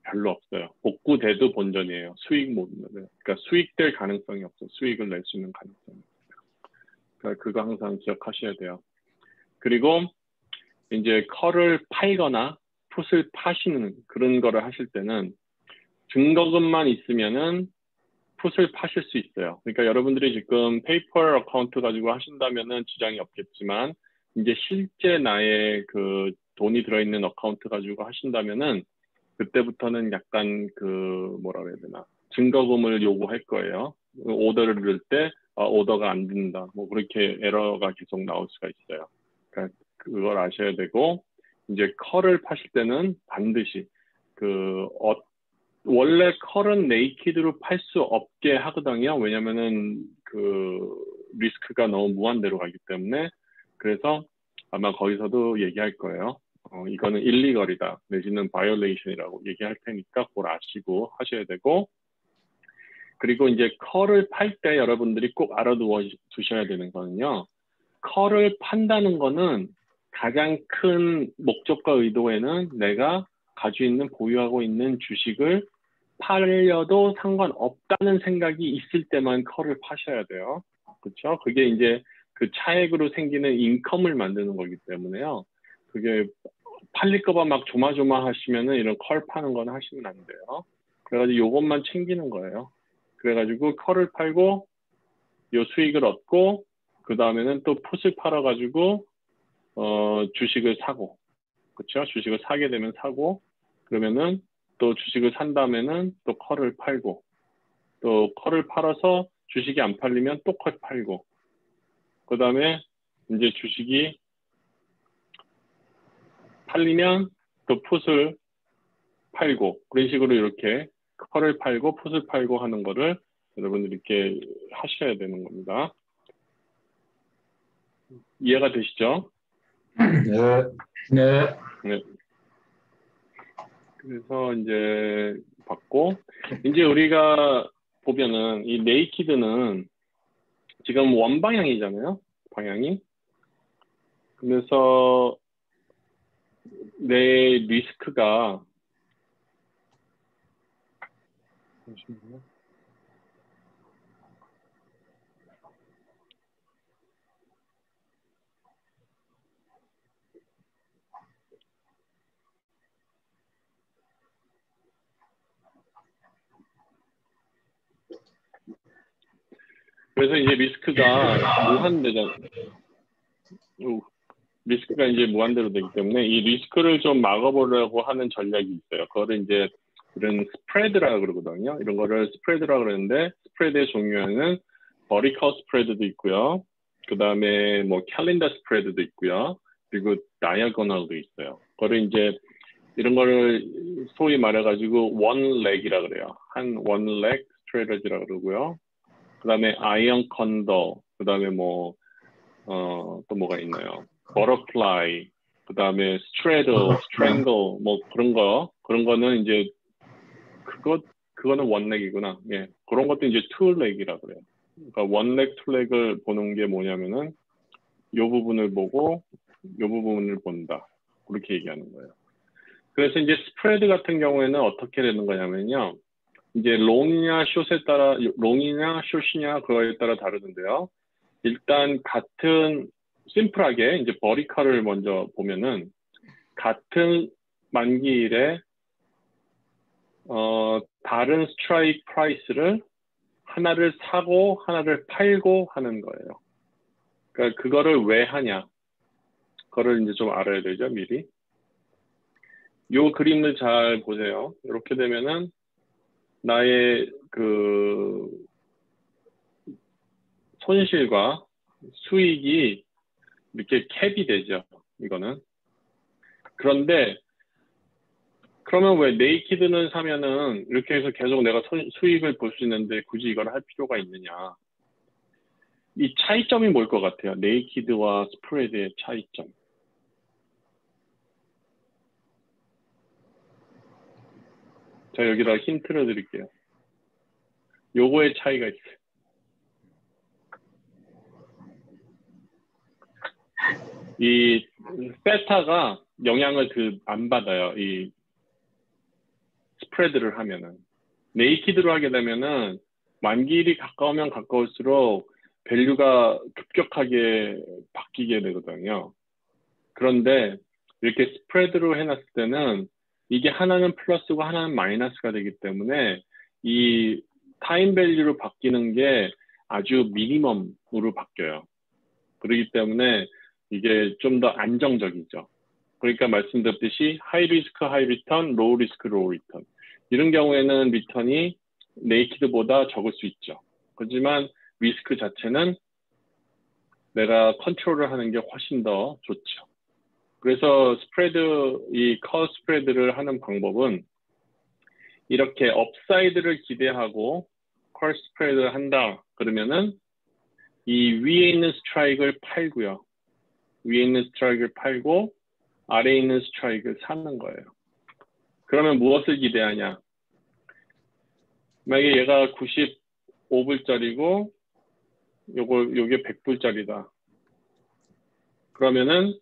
별로 없어요. 복구돼도 본전이에요. 수익 못 내요. 그러니까 수익될 가능성이 없어요. 수익을 낼 수 있는 가능성이 없어요. 그러니까 그거 항상 기억하셔야 돼요. 그리고 이제 컬을 팔거나 풋을 파시는 그런 거를 하실 때는 증거금만 있으면은 풋을 파실 수 있어요. 그러니까 여러분들이 지금 페이퍼 어카운트 가지고 하신다면은 지장이 없겠지만 이제 실제 나의 그 돈이 들어있는 어카운트 가지고 하신다면은 그때부터는 약간 그 뭐라 그래야 되나 증거금을 요구할 거예요. 오더를 넣을 때 오더가 안 된다. 뭐 그렇게 에러가 계속 나올 수가 있어요. 그러니까 그걸 아셔야 되고 이제 컬을 파실 때는 반드시 그 원래 컬은 네이키드로 팔 수 없게 하거든요. 왜냐면은 그 리스크가 너무 무한대로 가기 때문에 그래서 아마 거기서도 얘기할 거예요. 이거는 일리걸이다 내지는 바이올레이션이라고 얘기할 테니까 그걸 아시고 하셔야 되고 그리고 이제 컬을 팔 때 여러분들이 꼭 알아두셔야 되는 거는요. 컬을 판다는 거는 가장 큰 목적과 의도에는 내가 가지고 있는 보유하고 있는 주식을 팔려도 상관없다는 생각이 있을 때만 컬을 파셔야 돼요. 그렇죠? 그게 이제 그 차액으로 생기는 인컴을 만드는 거기 때문에요. 그게 팔릴까봐 막 조마조마하시면은 이런 컬 파는 건 하시면 안 돼요. 그래가지고 요것만 챙기는 거예요. 그래가지고 컬을 팔고 요 수익을 얻고 그 다음에는 또 풋을 팔아가지고 주식을 사고 그렇죠? 주식을 사게 되면 사고, 그러면은 또 주식을 산 다음에는 또 콜을 팔고, 또 콜을 팔아서 주식이 안 팔리면 또 콜 팔고, 그 다음에 이제 주식이 팔리면 또 풋을 팔고, 그런 식으로 이렇게 콜을 팔고 풋을 팔고 하는 거를 여러분들이 이렇게 하셔야 되는 겁니다. 이해가 되시죠? 네. 네. 네. 그래서 이제 봤고, 이제 우리가 보면은 이 네이키드는 지금 원방향이잖아요, 방향이. 그래서 내 리스크가 잠시만요. 그래서 이제 리스크가 무한대잖아요. 리스크가 이제 무한대로 되기 때문에 이 리스크를 좀 막아보려고 하는 전략이 있어요. 그거를 이제 이런 스프레드라고 그러거든요. 이런 거를 스프레드라고 그러는데 스프레드의 종류에는 버티컬 스프레드도 있고요. 그 다음에 뭐 캘린더 스프레드도 있고요. 그리고 다이아고널도 있어요. 그거를 이제 이런 거를 소위 말해가지고 원렉이라 그래요. 한 원렉 스트레티지라고 그러고요. 그 다음에 아이언 컨더, 그 다음에 뭐 또 뭐가 있나요? 버터플라이, 그 다음에 스트레들, 스트랭글, 뭐 그런 거는 이제 그거는 원렉이구나. 예, 그런 것도 이제 투렉이라 그래요. 그러니까 원렉, 투렉을 보는 게 뭐냐면은 요 부분을 보고 요 부분을 본다. 그렇게 얘기하는 거예요. 그래서 이제 스프레드 같은 경우에는 어떻게 되는 거냐면요. 이제 롱이냐 숏에 따라 롱이냐 숏이냐 그거에 따라 다르는데요. 일단 같은 심플하게 이제 버티컬을 먼저 보면은 같은 만기일에 다른 스트라이크 프라이스를 하나를 사고 하나를 팔고 하는 거예요. 그러니까 그거를 왜 하냐? 그거를 이제 좀 알아야 되죠, 미리. 요 그림을 잘 보세요. 이렇게 되면은 나의 그 손실과 수익이 이렇게 캡이 되죠. 이거는. 그런데 그러면 왜 네이키드는 사면은 이렇게 해서 계속 내가 수익을 볼 수 있는데 굳이 이걸 할 필요가 있느냐. 이 차이점이 뭘 것 같아요? 네이키드와 스프레드의 차이점. 자, 여기다 힌트를 드릴게요. 요거의 차이가 있어요. 이 세타가 영향을 안 받아요. 이 스프레드를 하면은. 네이키드로 하게 되면은 만기일이 가까우면 가까울수록 밸류가 급격하게 바뀌게 되거든요. 그런데 이렇게 스프레드로 해놨을 때는 이게 하나는 플러스고 하나는 마이너스가 되기 때문에 이 타임 밸류로 바뀌는 게 아주 미니멈으로 바뀌어요. 그렇기 때문에 이게 좀 더 안정적이죠. 그러니까 말씀드렸듯이 하이 리스크 하이 리턴, 로우 리스크 로우 리턴. 이런 경우에는 리턴이 네이키드보다 적을 수 있죠. 하지만 리스크 자체는 내가 컨트롤을 하는 게 훨씬 더 좋죠. 그래서 이 컬 스프레드를 하는 방법은 이렇게 업사이드를 기대하고 컬 스프레드를 한다. 그러면은 이 위에 있는 스트라이크를 팔고요. 위에 있는 스트라이크를 팔고 아래에 있는 스트라이크를 사는 거예요. 그러면 무엇을 기대하냐? 만약에 얘가 95불짜리고 요게 100불짜리다. 그러면은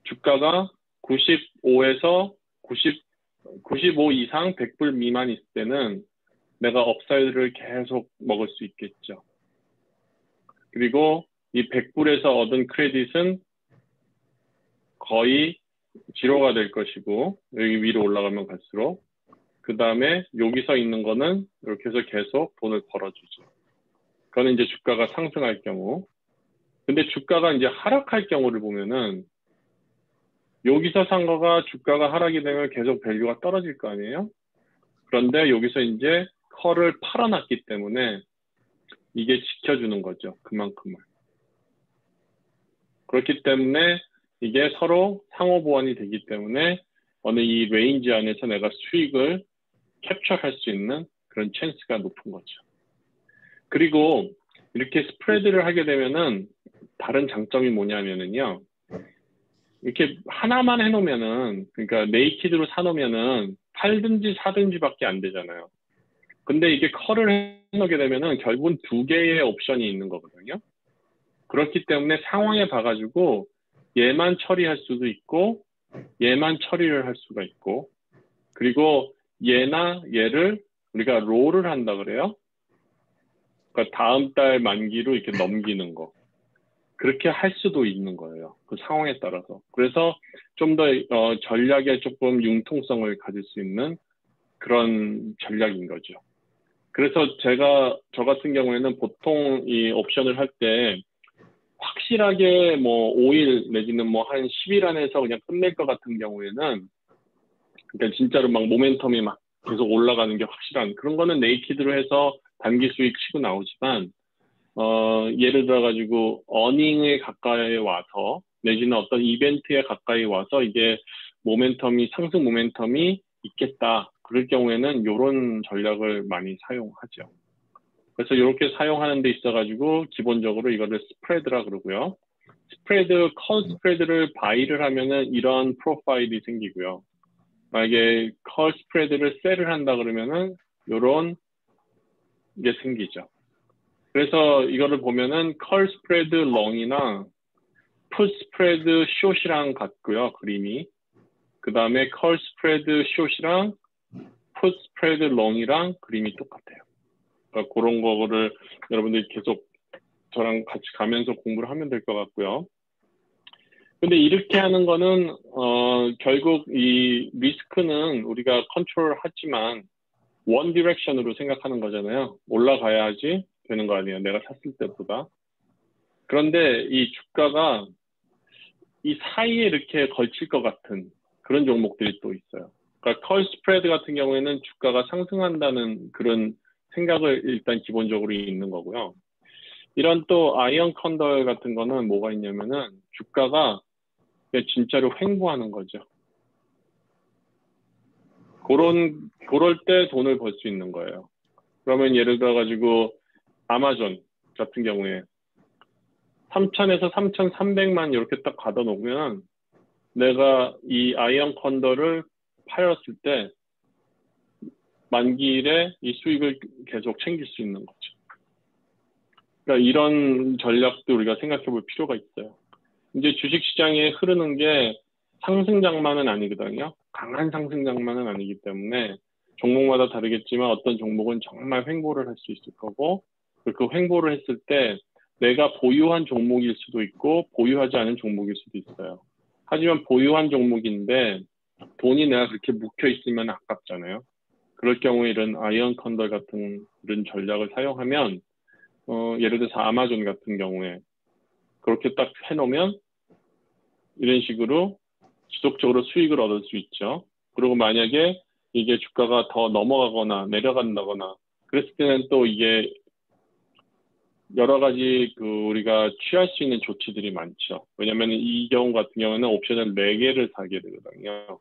주가가 95에서 95 이상 100불 미만 있을 때는 내가 업사이드를 계속 먹을 수 있겠죠. 그리고 이 100불에서 얻은 크레딧은 거의 제로가 될 것이고 여기 위로 올라가면 갈수록 그 다음에 여기서 있는 거는 이렇게 해서 계속 돈을 벌어주죠. 그거는 이제 주가가 상승할 경우. 근데 주가가 이제 하락할 경우를 보면은 여기서 산 거가 주가가 하락이 되면 계속 밸류가 떨어질 거 아니에요? 그런데 여기서 이제 컬을 팔아놨기 때문에 이게 지켜주는 거죠. 그만큼을. 그렇기 때문에 이게 서로 상호 보완이 되기 때문에 어느 이 레인지 안에서 내가 수익을 캡처할 수 있는 그런 찬스가 높은 거죠. 그리고 이렇게 스프레드를 하게 되면은 다른 장점이 뭐냐면은요. 이렇게 하나만 해놓으면은, 그러니까 네이키드로 사놓으면은 팔든지 사든지밖에 안 되잖아요. 근데 이게 컬을 해놓게 되면은 결국은 두 개의 옵션이 있는 거거든요. 그렇기 때문에 상황에 봐가지고 얘만 처리할 수도 있고 얘만 처리를 할 수가 있고 그리고 얘나 얘를 우리가 롤을 한다 그래요. 그러니까 다음 달 만기로 이렇게 넘기는 거. 그렇게 할 수도 있는 거예요. 그 상황에 따라서. 그래서 좀 더 전략에 조금 융통성을 가질 수 있는 그런 전략인 거죠. 그래서 저 같은 경우에는 보통 이 옵션을 할 때 확실하게 뭐 5일 내지는 뭐 한 10일 안에서 그냥 끝낼 것 같은 경우에는 그러니까 진짜로 막 모멘텀이 막 계속 올라가는 게 확실한 그런 거는 네이키드로 해서 단기 수익 치고 나오지만 예를 들어가지고 어닝에 가까이 와서 내지는 어떤 이벤트에 가까이 와서 이게 상승 모멘텀이 있겠다. 그럴 경우에는 이런 전략을 많이 사용하죠. 그래서 이렇게 사용하는 데 있어가지고 기본적으로 이거를 스프레드라 그러고요. 컬 스프레드를 바이를 하면은 이런 프로파일이 생기고요. 만약에 컬 스프레드를 셀을 한다 그러면은 이런 게 생기죠. 그래서 이거를 보면은 컬 스프레드 롱이나 풋 스프레드 숏이랑 같고요. 그림이. 그 다음에 컬 스프레드 숏이랑 풋 스프레드 롱이랑 그림이 똑같아요. 그러니까 그런 거를 여러분들이 계속 저랑 같이 가면서 공부를 하면 될 것 같고요. 근데 이렇게 하는 거는 결국 이 리스크는 우리가 컨트롤하지만 원 디렉션으로 생각하는 거잖아요. 올라가야지 되는 거 아니에요. 내가 샀을 때보다. 그런데 이 주가가 이 사이에 이렇게 걸칠 것 같은 그런 종목들이 또 있어요. 그러니까 컬 스프레드 같은 경우에는 주가가 상승한다는 그런 생각을 일단 기본적으로 있는 거고요. 이런 또 아이언 컨더 같은 거는 뭐가 있냐면은 주가가 진짜로 횡보하는 거죠. 그럴 때 돈을 벌 수 있는 거예요. 그러면 예를 들어가지고 아마존 같은 경우에 3,000에서 3,300만 이렇게 딱 가다 놓으면 내가 이 아이언 컨더를 팔았을 때 만기일에 이 수익을 계속 챙길 수 있는 거죠. 그러니까 이런 전략도 우리가 생각해 볼 필요가 있어요. 이제 주식시장에 흐르는 게 상승장만은 아니거든요. 강한 상승장만은 아니기 때문에 종목마다 다르겠지만 어떤 종목은 정말 횡보를 할 수 있을 거고 그 횡보를 했을 때 내가 보유한 종목일 수도 있고 보유하지 않은 종목일 수도 있어요. 하지만 보유한 종목인데 돈이 내가 그렇게 묵혀 있으면 아깝잖아요. 그럴 경우에 이런 아이언 컨더 같은 이런 전략을 사용하면 예를 들어서 아마존 같은 경우에 그렇게 딱 해놓으면 이런 식으로 지속적으로 수익을 얻을 수 있죠. 그리고 만약에 이게 주가가 더 넘어가거나 내려간다거나 그랬을 때는 또 이게 여러 가지 우리가 취할 수 있는 조치들이 많죠. 왜냐하면 이 경우 같은 경우는 옵션을 4개를 사게 되거든요.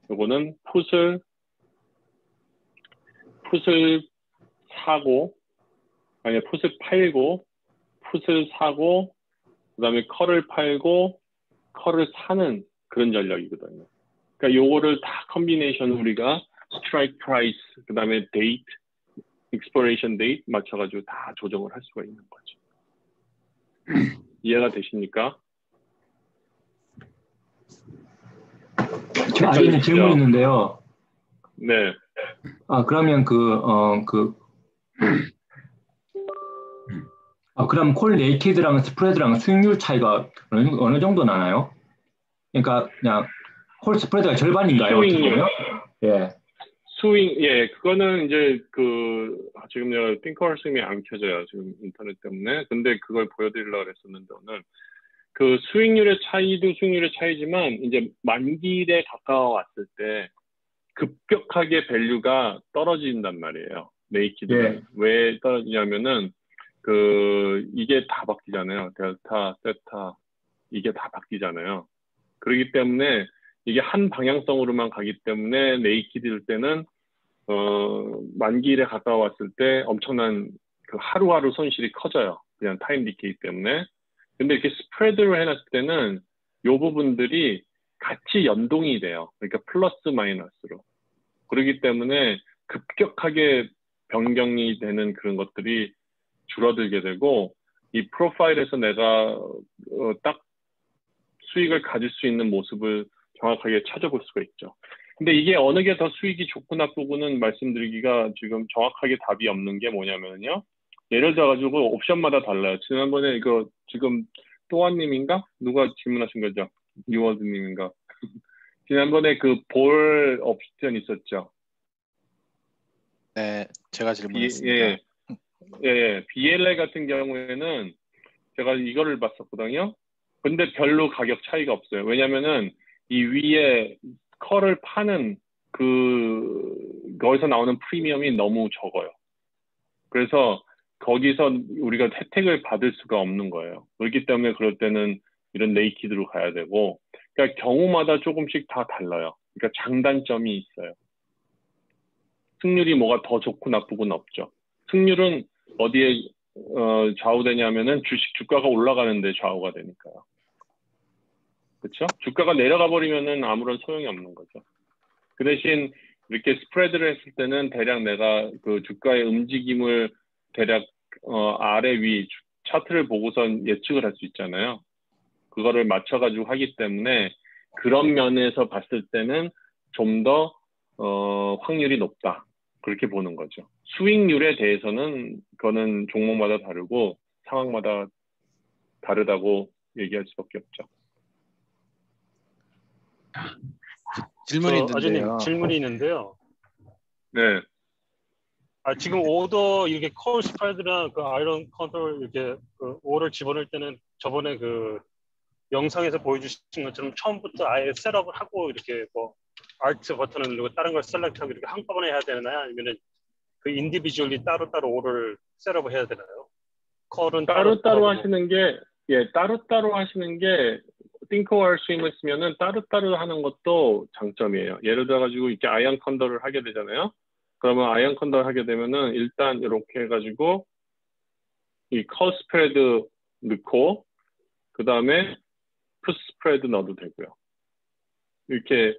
요거는 풋을 사고 아니 풋을 팔고 풋을 사고 그 다음에 컬을 팔고 컬을 사는 그런 전략이거든요. 그러니까 요거를 다 컨비네이션 우리가 스트라이크 프라이스 그 다음에 데이트 익스퍼레이션 데이트 맞춰가지고 다 조정을 할 수가 있는 거죠. 이해가 되십니까? 저 아직은 질문이 있는데요. 네. 그러면 그럼 콜 네이키드랑 스프레드랑 수익률 차이가 어느 정도 나나요? 그러니까 그냥 콜 스프레드가 절반인가요? 스윙이요. 예. 그거는 이제 지금 띵커홀스님이 안 켜져요. 지금 인터넷 때문에. 근데 그걸 보여드리려고 했었는데 오늘 그 수익률의 차이도 수익률의 차이지만 이제 만기일에 가까워왔을 때 급격하게 밸류가 떨어진단 말이에요. 네이키드는. 예. 왜 떨어지냐면은 이게 다 바뀌잖아요. 델타, 세타 이게 다 바뀌잖아요. 그렇기 때문에 이게 한 방향성으로만 가기 때문에 네이키드일 때는 만기일에 가까워왔을 때 엄청난 그 하루하루 손실이 커져요. 그냥 타임 디케이 때문에. 근데 이렇게 스프레드로 해놨을 때는 이 부분들이 같이 연동이 돼요. 그러니까 플러스 마이너스로. 그렇기 때문에 급격하게 변경이 되는 그런 것들이 줄어들게 되고 이 프로파일에서 내가 딱 수익을 가질 수 있는 모습을 정확하게 찾아볼 수가 있죠. 근데 이게 어느 게 더 수익이 좋고 나쁘고는 말씀드리기가 지금 정확하게 답이 없는 게 뭐냐면요. 예를 들어가지고 옵션마다 달라요. 지난번에 이거 지금 또한님인가? 누가 질문하신 거죠? 뉴워드님인가? 지난번에 그 볼 옵션 있었죠? 네, 제가 질문했습니다. 예, BLA 같은 경우에는 제가 이거를 봤었거든요. 근데 별로 가격 차이가 없어요. 왜냐면은 이 위에 컬을 파는 거기서 나오는 프리미엄이 너무 적어요. 그래서 거기서 우리가 혜택을 받을 수가 없는 거예요. 그렇기 때문에 그럴 때는 이런 네이키드로 가야 되고, 그러니까 경우마다 조금씩 다 달라요. 그러니까 장단점이 있어요. 승률이 뭐가 더 좋고 나쁘고는 없죠. 승률은 어디에 좌우되냐면은 주가가 올라가는데 좌우가 되니까요. 그렇죠? 주가가 내려가 버리면은 아무런 소용이 없는 거죠. 그 대신 이렇게 스프레드를 했을 때는 대략 내가 그 주가의 움직임을 대략 아래 위 차트를 보고선 예측을 할 수 있잖아요. 그거를 맞춰가지고 하기 때문에 그런 면에서 봤을 때는 좀 더 확률이 높다. 그렇게 보는 거죠. 수익률에 대해서는 그거는 종목마다 다르고 상황마다 다르다고 얘기할 수밖에 없죠. 질문이 아주님 있는데요. 질문이 있는데요. 네. 지금 오더 이렇게 콜 스프레드랑 그 아이런 컨트롤 이렇게 그 오를 집어넣을 때는 저번에 그 영상에서 보여주신 것처럼 처음부터 아예 셋업을 하고 이렇게 뭐 알트 버튼을 누르고 다른 걸 셀렉트하고 이렇게 한꺼번에 해야 되나요? 아니면은 그 인디비주얼리 따로따로 오를 셋업을 해야 되나요? 콜은 따로따로 하시는 게, 따로따로 하시는 게, 띵커월 스윙을 쓰면은 따로따로 하는 것도 장점이에요. 예를 들어가지고 이렇게 아이언 컨더를 하게 되잖아요. 그러면 아이언 컨더를 하게 되면은 일단 이렇게 해가지고 이 컬 스프레드 넣고, 그 다음에 풋 스프레드 넣어도 되고요. 이렇게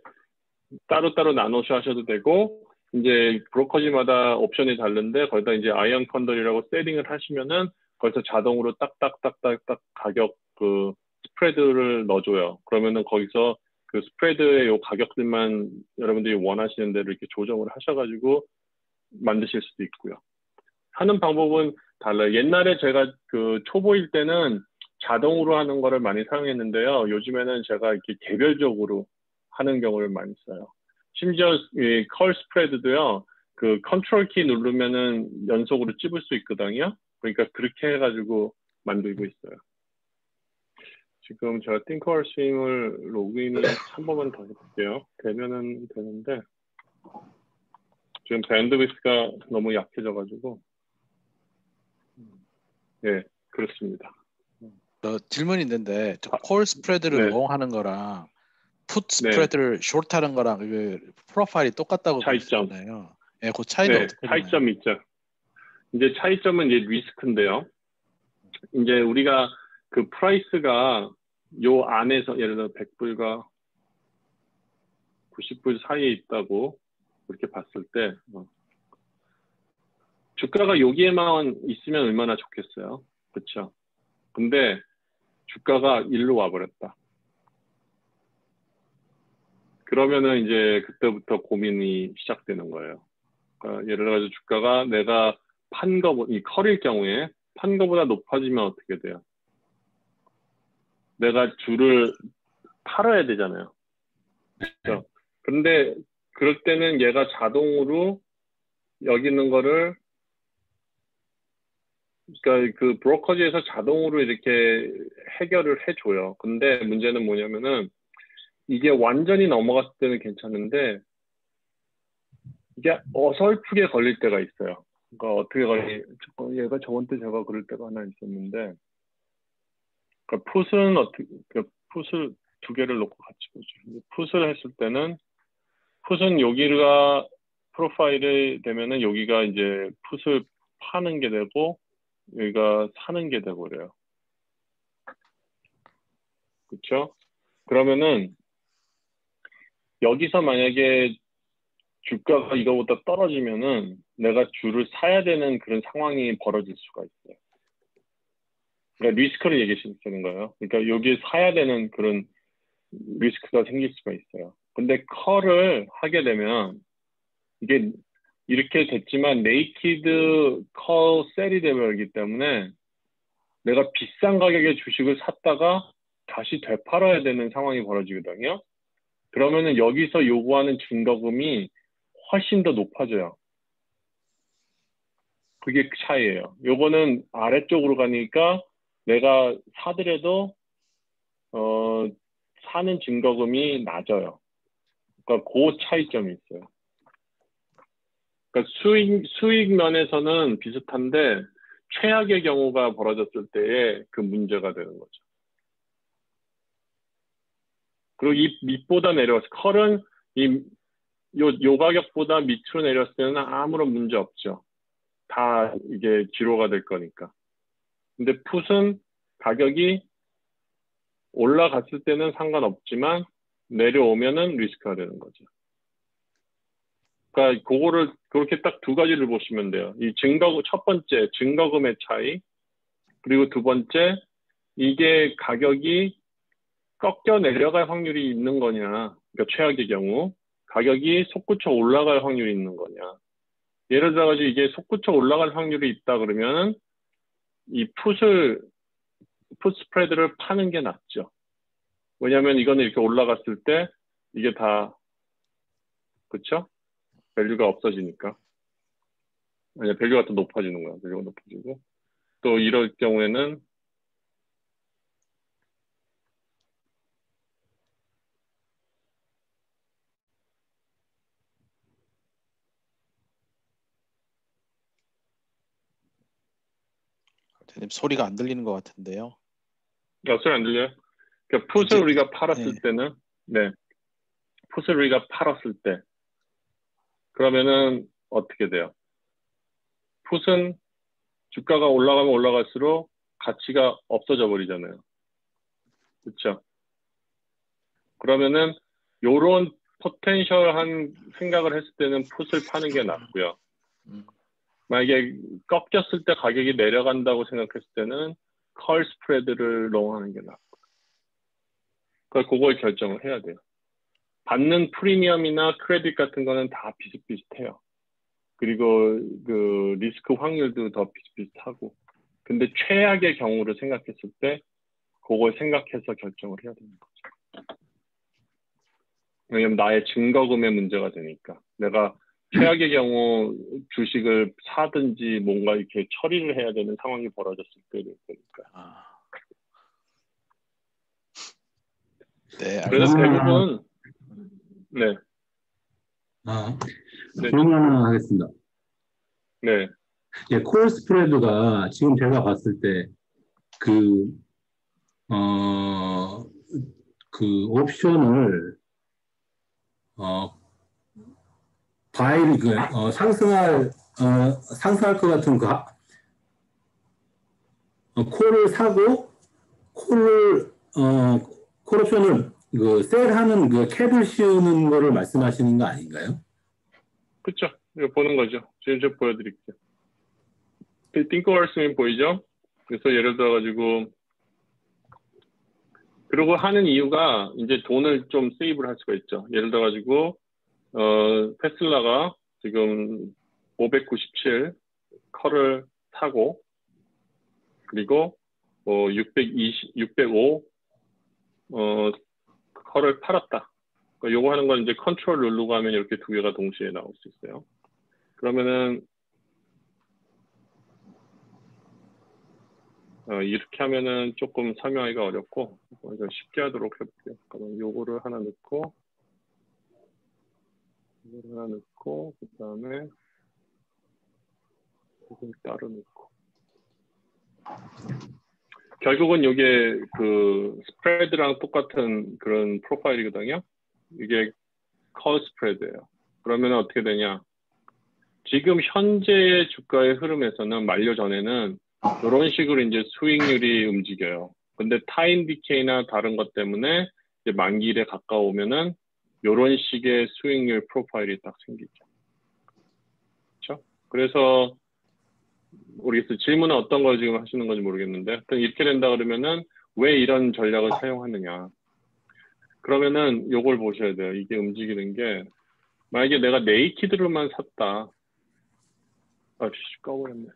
따로따로 나눠서 하셔도 되고, 이제 브로커지마다 옵션이 다른데 거기다 이제 아이언 컨더리라고 세팅을 하시면은 거기서 자동으로 딱딱딱딱딱 가격 그 스프레드를 넣어줘요. 그러면은 거기서 그 스프레드의 요 가격들만 여러분들이 원하시는 대로 이렇게 조정을 하셔가지고 만드실 수도 있고요. 하는 방법은 달라요. 옛날에 제가 그 초보일 때는 자동으로 하는 거를 많이 사용했는데요. 요즘에는 제가 이렇게 개별적으로 하는 경우를 많이 써요. 심지어 이 컬 스프레드도요. 그 컨트롤 키 누르면은 연속으로 찝을 수 있거든요. 그러니까 그렇게 해가지고 만들고 있어요. 지금 제가 띵커월 스윙을 로그인을 한 번만 더 해볼게요. 되면은 되는데 지금 밴드위스가 너무 약해져가지고 예, 그렇습니다. 질문이 있는데 콜 스프레드를 네. 롱하는 거랑 풋 스프레드를 숏하는 거랑 그 프로파일이 똑같다고 차이점. 그러잖아요. 예, 그 차이는 네, 어떻게 차이점이 있죠. 이제 차이점은 이제 리스크인데요. 이제 우리가 그 프라이스가 요 안에서 예를 들어 100불과 90불 사이에 있다고 그렇게 봤을 때 주가가 여기에만 있으면 얼마나 좋겠어요. 그렇죠? 근데 주가가 일로 와버렸다. 그러면은 이제 그때부터 고민이 시작되는 거예요. 그러니까 예를 들어서 주가가 내가 판 거, 이 컬일 경우에 판 거보다 높아지면 어떻게 돼요? 내가 줄을 팔아야 되잖아요. 그렇죠? 근데 그럴 때는 얘가 자동으로 여기 있는 거를 그러니까 그 브로커지에서 자동으로 이렇게 해결을 해줘요. 근데 문제는 뭐냐면은 이게 완전히 넘어갔을 때는 괜찮은데 이게 어설프게 걸릴 때가 있어요. 그러니까 어떻게 얘가 저번 때 제가 그럴 때가 하나 있었는데, 그러니까 풋은 어떻게, 풋을 두 개를 놓고 같이 보죠. 풋을 했을 때는, 풋은 여기가 프로파일이 되면은 여기가 이제 풋을 파는 게 되고, 여기가 사는 게 되고 그래요. 그렇죠? 그러면은 여기서 만약에 주가가 이거보다 떨어지면은 내가 주를 사야 되는 그런 상황이 벌어질 수가 있어요. 그러니까 리스크를 얘기하시는 거예요. 그러니까 여기 사야 되는 그런 리스크가 생길 수가 있어요. 근데 컬을 하게 되면 이게 이렇게 됐지만 네이키드 컬 셀이 되버리기 때문에 내가 비싼 가격의 주식을 샀다가 다시 되팔아야 되는 상황이 벌어지거든요. 그러면은 여기서 요구하는 증거금이 훨씬 더 높아져요. 그게 차이예요. 요거는 아래쪽으로 가니까 내가 사더라도 사는 증거금이 낮아요. 그러니까 그 차이점이 있어요. 그러니까 수익 면에서는 비슷한데 최악의 경우가 벌어졌을 때에 그 문제가 되는 거죠. 그리고 이 밑보다 내려와서 컬은 요 가격보다 밑으로 내렸을 때는 아무런 문제 없죠. 다 이게 지로가 될 거니까. 근데 풋은 가격이 올라갔을 때는 상관없지만 내려오면은 리스크가 되는 거죠. 그러니까 그거를 그렇게 딱 두 가지를 보시면 돼요. 이 첫 번째 증거금의 차이, 그리고 두 번째 이게 가격이 꺾여 내려갈 확률이 있는 거냐, 그러니까 최악의 경우 가격이 솟구쳐 올라갈 확률이 있는 거냐. 예를 들어가지고 이게 솟구쳐 올라갈 확률이 있다 그러면 이 풋 스프레드를 파는 게 낫죠. 왜냐하면 이거는 이렇게 올라갔을 때 이게 다 그쵸? 밸류가 없어지니까. 아니, 밸류가 더 높아지는 거야. 밸류가 높아지고. 또 이럴 경우에는 대님 소리가 안 들리는 것 같은데요. 소리 안 들려요? 그러니까 풋을 우리가 팔았을 때는 네. 풋을 우리가 팔았을 때 그러면은 어떻게 돼요? 풋은 주가가 올라가면 올라갈수록 가치가 없어져 버리잖아요. 그렇죠? 그러면은 요런 포텐셜한 생각을 했을 때는 풋을 파는 게 낫고요. 만약에 꺾였을 때 가격이 내려간다고 생각했을 때는 컬 스프레드를 롱하는 게 낫고. 그러니까 그걸 결정을 해야 돼요. 받는 프리미엄이나 크레딧 같은 거는 다 비슷비슷해요. 그리고 그 리스크 확률도 더 비슷비슷하고. 근데 최악의 경우를 생각했을 때 그걸 생각해서 결정을 해야 되는 거죠. 왜냐면 나의 증거금의 문제가 되니까. 내가 최악의 경우 주식을 사든지 뭔가 이렇게 처리를 해야 되는 상황이 벌어졌을 때 되니까. 네, 그래서 대부분 네. 질문 하나 하겠습니다. 네. 예, 콜 스프레드가 지금 제가 봤을 때 그 옵션을 상승할 것 같은 콜을 사고 콜 옵션을 셀하는 그 캡을 씌우는 거를 말씀하시는 거 아닌가요? 그렇죠. 이거 보는 거죠. 지금 좀 보여드릴게요. 띵크월스님 보이죠? 그래서 예를 들어가지고 그러고 하는 이유가 이제 돈을 좀 세이브를 할 수가 있죠. 예를 들어가지고 테슬라가 지금 597 컬을 사고 그리고 605 컬을 팔았다. 그러니까 요거 하는 건 이제 컨트롤 누르고 하면 이렇게 두 개가 동시에 나올 수 있어요. 그러면은 이렇게 하면은 조금 설명하기가 어렵고 쉽게 하도록 해볼게요. 그러면 요거를 하나 넣고 그 다음에 이걸 따로 넣고 결국은 이게 그 스프레드랑 똑같은 그런 프로파일이거든요. 이게 컬 스프레드예요. 그러면 어떻게 되냐? 지금 현재의 주가의 흐름에서는 만료 전에는 이런 식으로 이제 수익률이 움직여요. 근데 타임 디케이나 다른 것 때문에 이제 만기일에 가까우면은 이런 식의 수익률 프로파일이 딱 생기죠. 그렇죠? 그래서 모르겠어요. 질문은 어떤 걸 지금 하시는 건지 모르겠는데 하여튼 이렇게 된다 그러면은 왜 이런 전략을 사용하느냐. 그러면은 요걸 보셔야 돼요. 이게 움직이는 게 만약에 내가 네이키드로만 샀다. 꺼버렸네.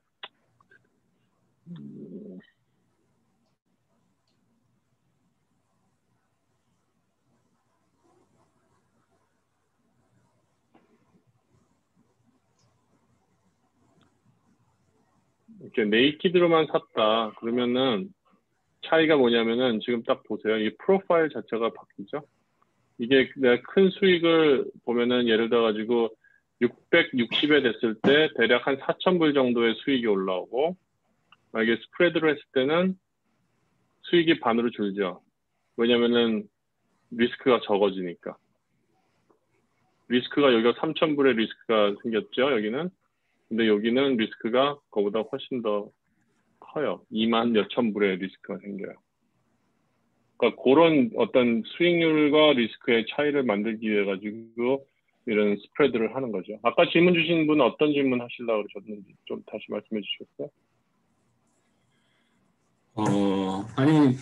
이렇게 네이키드로만 샀다. 그러면은 차이가 뭐냐면은 지금 딱 보세요. 이 프로파일 자체가 바뀌죠. 이게 내가 큰 수익을 보면은 예를 들어 가지고 660에 됐을 때 대략 한 4,000불 정도의 수익이 올라오고 만약에 스프레드로 했을 때는 수익이 반으로 줄죠. 왜냐면은 리스크가 적어지니까. 리스크가 여기가 3,000불의 리스크가 생겼죠. 여기는. 근데 여기는 리스크가 그거보다 훨씬 더 커요. 2만 몇천 불의 리스크가 생겨요. 그러니까 그런 어떤 수익률과 리스크의 차이를 만들기 위해 가지고 이런 스프레드를 하는 거죠. 아까 질문 주신 분은 어떤 질문 하시려고 그러셨는지 좀 다시 말씀해 주시겠어요? 아니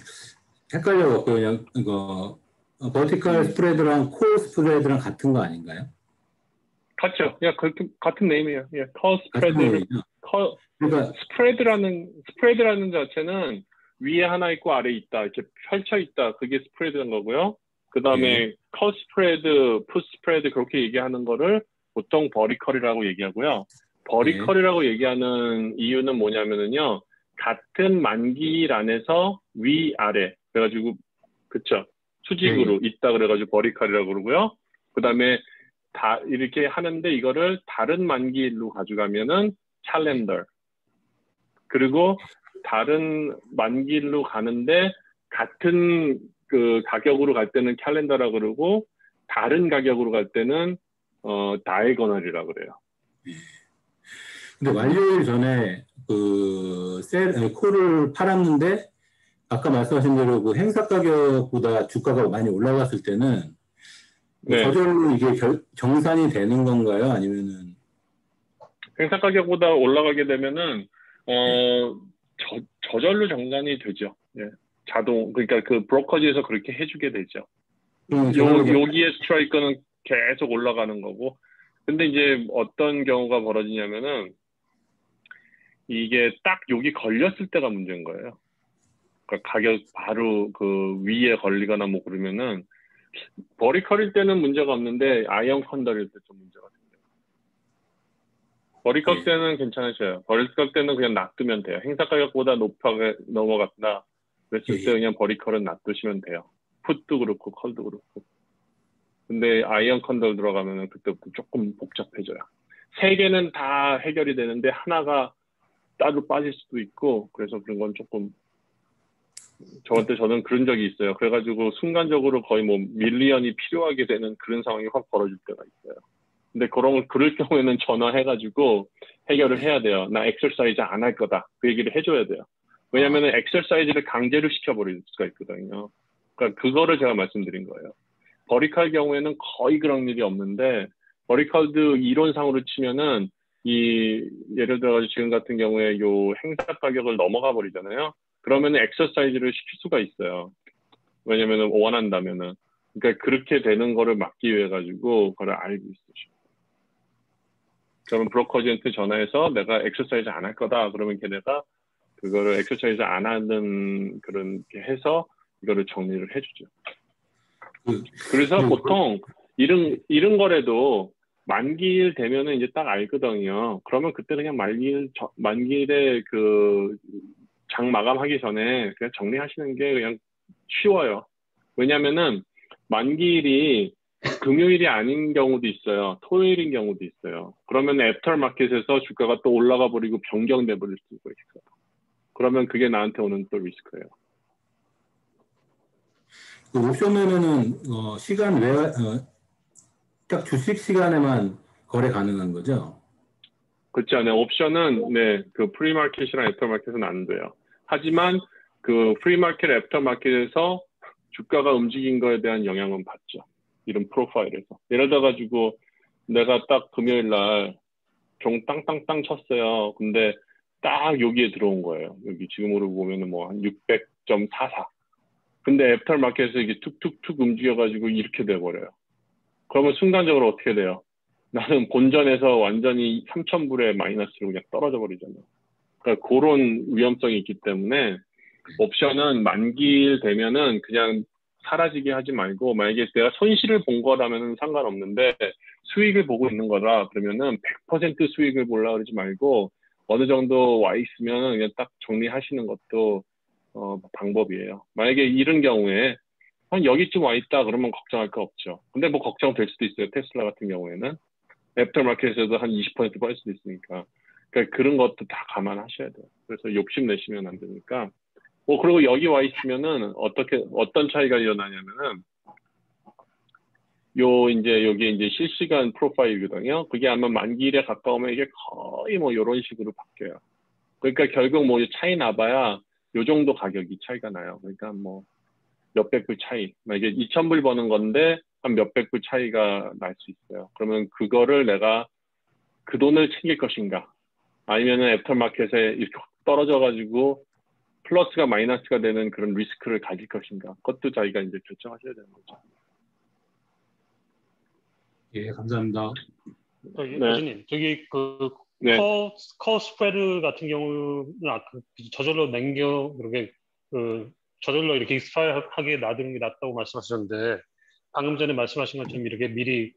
헷갈려갖고 그냥 이거 버티컬 스프레드랑 콜 스프레드랑 같은 거 아닌가요? 같죠. 그냥 같은 네임이에요. 예, 컬 같은 스프레드를 거군요. 컬 그러니까 스프레드라는 자체는 위에 하나 있고 아래 있다 이렇게 펼쳐 있다. 그게 스프레드인 거고요. 그 다음에 컬 스프레드, 풋 스프레드 그렇게 얘기하는 거를 보통 버리컬이라고 얘기하고요. 버리컬이라고 얘기하는 이유는 뭐냐면은요. 같은 만기일 안에서 위 아래 그래가지고 그쵸 수직으로 있다 그래가지고 버리컬이라고 그러고요. 그 다음에 다 이렇게 하는데 이거를 다른 만기일로 가져가면은 캘린더. 그리고 다른 만기일로 가는데 같은 그 가격으로 갈 때는 캘린더라 그러고 다른 가격으로 갈 때는 다이거널이라 그래요. 근데 만료일 전에 콜을 팔았는데 아까 말씀하신 대로 그 행사 가격보다 주가가 많이 올라갔을 때는 네. 저절로 이게 정산이 되는 건가요? 아니면은 행사 가격보다 올라가게 되면은 저절로 정산이 되죠. 예. 자동 그러니까 그 브로커지에서 그렇게 해주게 되죠. 여기에 스트라이크는 계속 올라가는 거고. 근데 이제 어떤 경우가 벌어지냐면은 이게 딱 여기 걸렸을 때가 문제인 거예요. 그러니까 가격 바로 그 위에 걸리거나 뭐 그러면은 버리컬일 때는 문제가 없는데 아이언 컨더일 때 좀 문제가 생겨요. 버리컬 때는 괜찮으셔요. 버리컬 때는 그냥 놔두면 돼요. 행사 가격보다 높게 넘어갔다. 그랬을 때 그냥 버리컬은 놔두시면 돼요. 풋도 그렇고 컬도 그렇고. 근데 아이언 컨더 들어가면은 그때부터 조금 복잡해져요. 세 개는 다 해결이 되는데 하나가 따로 빠질 수도 있고 그래서 그런 건 조금 저는 그런 적이 있어요. 그래가지고 순간적으로 거의 뭐 밀리언이 필요하게 되는 그런 상황이 확 벌어질 때가 있어요. 근데 그럴 경우에는 전화해가지고 해결을 해야 돼요. 나 엑서사이즈 안 할 거다. 그 얘기를 해줘야 돼요. 왜냐면은 엑서사이즈를 강제로 시켜버릴 수가 있거든요. 그러니까 그거를 제가 말씀드린 거예요. 버리컬 경우에는 거의 그런 일이 없는데 버리컬도 이론상으로 치면은 예를 들어 지금 같은 경우에 요 행사 가격을 넘어가 버리잖아요. 그러면은 엑서사이즈를 시킬 수가 있어요. 왜냐면은 원한다면은. 그러니까 그렇게 되는 거를 막기 위해 가지고 그걸 알고 있으시고. 그러면 브로커즈한테 전화해서 내가 엑서사이즈 안 할 거다. 그러면 걔네가 그거를 엑서사이즈 안 하는 그런 게 해서 이거를 정리를 해주죠. 그래서 보통 이런 거래도 만기일 되면은 이제 딱 알거든요. 그러면 그때 그냥 만기일에 그 장 마감하기 전에 그냥 정리하시는 게 그냥 쉬워요. 왜냐면은 만기일이 금요일이 아닌 경우도 있어요. 토요일인 경우도 있어요. 그러면 애프터마켓에서 주가가 또 올라가 버리고 변경돼 버릴 수가 있어요. 그러면 그게 나한테 오는 또 리스크예요. 옵션이면은 시간 외 딱 주식 시간에만 거래 가능한 거죠? 그렇죠. 네, 옵션은 네, 그 프리마켓이랑 애프터마켓은 안 돼요. 하지만 그 프리마켓, 애프터마켓에서 주가가 움직인 거에 대한 영향은 받죠. 이런 프로파일에서. 예를 들어 가지고 내가 딱 금요일 날 종 땅땅땅 쳤어요. 근데 딱 여기에 들어온 거예요. 여기 지금으로 보면은 뭐 한 600.44. 근데 애프터마켓에서 이게 툭툭툭 움직여가지고 이렇게 돼버려요. 그러면 순간적으로 어떻게 돼요? 나는 본전에서 완전히 3,000불의 마이너스로 그냥 떨어져 버리잖아요. 그러니까 그런 위험성이 있기 때문에 옵션은 만기일 되면은 그냥 사라지게 하지 말고, 만약에 내가 손실을 본 거라면 상관없는데 수익을 보고 있는 거라 그러면은 100% 수익을 보려고 그러지 말고 어느 정도 와 있으면 그냥 딱 정리하시는 것도 방법이에요. 만약에 이런 경우에 한 여기쯤 와 있다 그러면 걱정할 거 없죠. 근데 뭐 걱정될 수도 있어요. 테슬라 같은 경우에는 애프터마켓에서도 한 20% 빠질 수도 있으니까. 그러니까 그런 것도 다 감안하셔야 돼요. 그래서 욕심 내시면 안 되니까. 그리고 여기 와 있으면은 어떤 차이가 일어나냐면은 이제 여기 이제 실시간 프로파일이거든요. 그게 아마 만기일에 가까우면 이게 거의 뭐 이런 식으로 바뀌어요. 그러니까 결국 뭐 차이 나봐야 요 정도 가격이 차이가 나요. 그러니까 뭐 몇백 불 차이. 만약에 2,000불 버는 건데 한 몇백 불 차이가 날 수 있어요. 그러면 그거를 내가 그 돈을 챙길 것인가? 아니면은 애프터마켓에 이렇게 떨어져가지고 플러스가 마이너스가 되는 그런 리스크를 가질 것인가? 그것도 자기가 이제 결정하셔야 되는 거죠. 예, 감사합니다. 교수님, 저기 네. 커 스프레드 같은 경우는 저절로 그렇게 저절로 이렇게 익스파이어하게 놔두는 게 낫다고 말씀하셨는데, 방금 전에 말씀하신 것처럼 이렇게 미리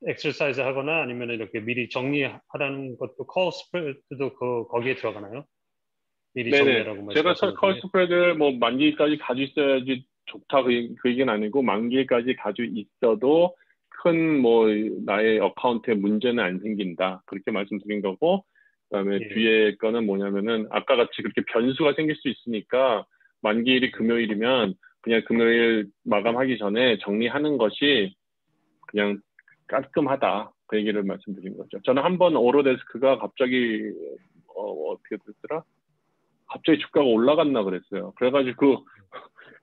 엑서사이즈 하거나 아니면 이렇게 미리 정리하라는 것도 커 스프레드도 거기에 들어가나요? 미리 정리하라고 말씀하셨는데. 제가 커 스프레드를 뭐 만기일까지 가지고 있어야지 좋다 그 얘기는 아니고, 만기일까지 가지고 있어도 큰 뭐 나의 어카운트에 문제는 안 생긴다 그렇게 말씀드린 거고, 그다음에 뒤에 거는 뭐냐면은 아까 같이 그렇게 변수가 생길 수 있으니까 만기일이 금요일이면 그냥 금요일 마감하기 전에 정리하는 것이 그냥 깔끔하다 그 얘기를 말씀드린 거죠. 저는 한번 오로데스크가 갑자기 어떻게 됐더라? 갑자기 주가가 올라갔나 그랬어요. 그래가지고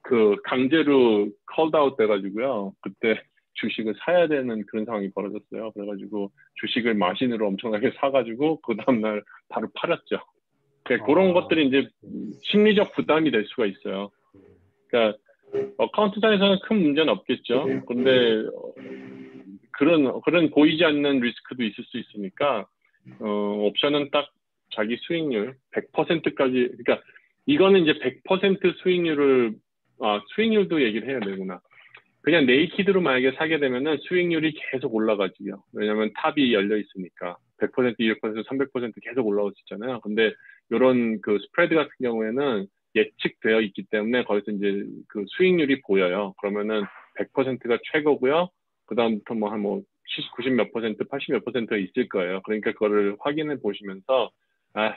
그 강제로 컬드아웃 돼가지고요. 그때 주식을 사야 되는 그런 상황이 벌어졌어요. 그래가지고 주식을 마신으로 엄청나게 사가지고 그 다음날 바로 팔았죠. 그러니까 그런 것들이 이제 심리적 부담이 될 수가 있어요. 그러니까 어카운트상에서는 큰 문제는 없겠죠. 근데 그런 보이지 않는 리스크도 있을 수 있으니까 옵션은 딱 자기 수익률 100%까지, 그러니까 이거는 이제 100% 수익률도 얘기를 해야 되구나. 그냥 네이키드로 만약에 사게 되면은 수익률이 계속 올라가지요. 왜냐면 탑이 열려 있으니까 100%, 200%, 300% 계속 올라올 수 있잖아요. 근데 이런 그 스프레드 같은 경우에는 예측되어 있기 때문에 거기서 이제 그 수익률이 보여요. 그러면은 100%가 최고고요. 그 다음부터 뭐 한 90 몇 %, 80 몇 %가 있을 거예요. 그러니까 그거를 확인해 보시면서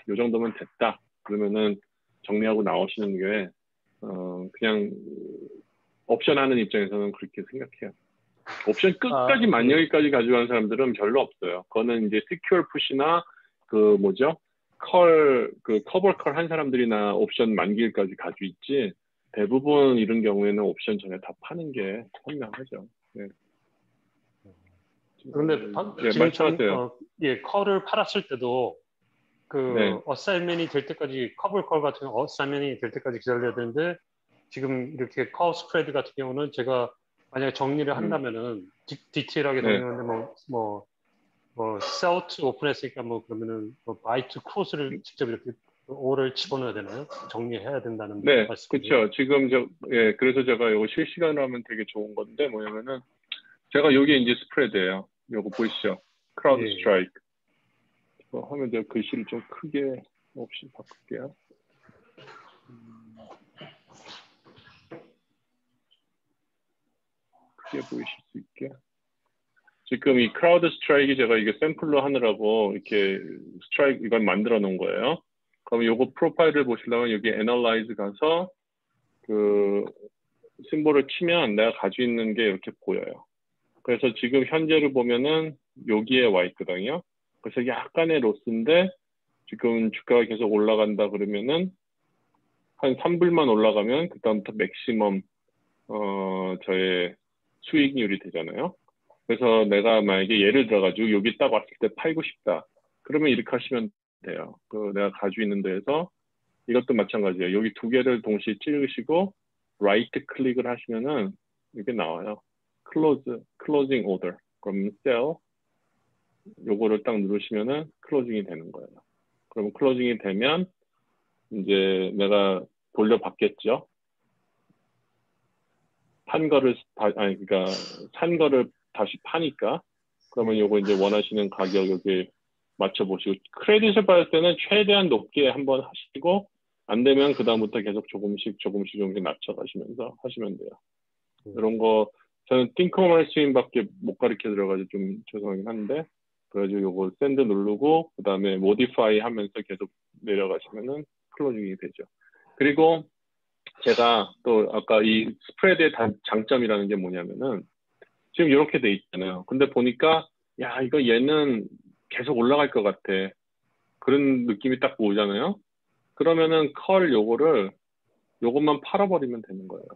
요 정도면 됐다. 그러면은 정리하고 나오시는 게 그냥 옵션 하는 입장에서는 그렇게 생각해요. 옵션 끝까지 만여기까지 가져가는 사람들은 별로 없어요. 그거는 이제 시큐어 푸시나 커버컬 한 사람들이나 옵션 만기일까지 가지고 있지, 대부분 이런 경우에는 옵션 전에 다 파는 게 현명하죠. 네. 그런데 지금 컬을 팔았을 때도 어사인먼이 될 때까지 커버컬 같은 어사인먼이 될 때까지 기다려야 되는데, 지금 이렇게 커 스프레드 같은 경우는 제가 만약에 정리를 한다면은 디테일하게 정리하는데 셀 투 오픈했으니까 그러면은 바이 투 크로스를 직접 이렇게 5를 집어넣어야 되나요? 정리해야 된다는 말씀이죠. 그렇죠. 지금 그래서 제가 이거 실시간으로 하면 되게 좋은 건데 뭐냐면은 제가 여기 이제 스프레드예요. 이거 보이시죠? 크라우드 스트라이크. 하면 제가 글씨를 좀 크게 없이 바꿀게요. 크게 보이실 수 있게. 지금 이 크라우드 스트라이크 제가 이게 샘플로 하느라고 이렇게 스트라이크 이걸 만들어 놓은 거예요. 그럼 요거 프로파일을 보시려면 여기 애널라이즈 가서 그 심볼을 치면 내가 가지고 있는 게 이렇게 보여요. 그래서 지금 현재를 보면은 여기에 와 있거든요. 그래서 약간의 로스인데 지금 주가가 계속 올라간다 그러면은 한 3불만 올라가면 그다음부터 맥시멈 저의 수익률이 되잖아요. 그래서 내가 만약에 예를 들어가지고 여기 딱 왔을 때 팔고 싶다. 그러면 이렇게 하시면 돼요. 그 내가 가지고 있는 데에서 이것도 마찬가지예요. 여기 두 개를 동시에 찌르시고 라이트 클릭을 하시면은 이렇게 나와요. closing order. 그럼 sell 요거를 딱 누르시면은 클로징이 되는 거예요. 그럼 클로징이 되면 이제 내가 돌려받겠죠. 판 거를 그러니까 산 거를 다시 파니까 그러면 요거 이제 원하시는 가격 여기 맞춰 보시고 크레딧을 받을 때는 최대한 높게 한번 하시고 안 되면 그 다음부터 계속 조금씩 낮춰 가시면서 하시면 돼요. 이런 거 저는 띵커먼 스윙밖에 못 가르쳐 들어가지고 좀 죄송하긴 한데 그래가지고 요거 샌드 누르고 그 다음에 모디파이 하면서 계속 내려가시면은 클로징이 되죠. 그리고 제가 또 아까 이 스프레드의 장점이라는 게 뭐냐면은 지금 이렇게 돼 있잖아요. 근데 보니까 야 이거 얘는 계속 올라갈 것 같아. 그런 느낌이 딱 오잖아요. 그러면은 요것만 팔아버리면 되는 거예요.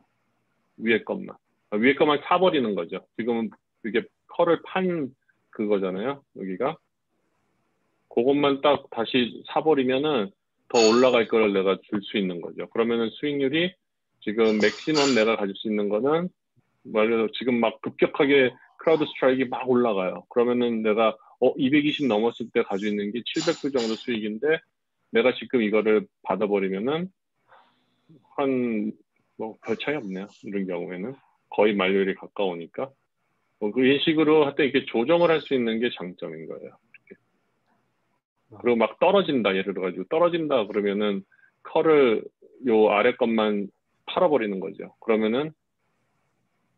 위에 것만 사버리는 거죠. 지금은 이게 컬을 판 그거잖아요. 여기가 그것만 딱 다시 사버리면은 더 올라갈 걸 내가 줄 수 있는 거죠. 그러면은 수익률이 지금 맥시멈 내가 가질 수 있는 거는 말해서 지금 막 급격하게 크라우드 스트라이크가 막 올라가요. 그러면은 내가 220 넘었을 때 가지고 있는 게 700불 정도 수익인데 내가 지금 이거를 받아버리면은 한 뭐 별 차이 없네요. 이런 경우에는 거의 만료일이 가까우니까 이런 식으로 하여튼 이렇게 조정을 할 수 있는 게 장점인 거예요. 이렇게. 그리고 막 떨어진다 예를 들어가지고 떨어진다 그러면은 컬을 요 아래 것만 팔아버리는 거죠. 그러면은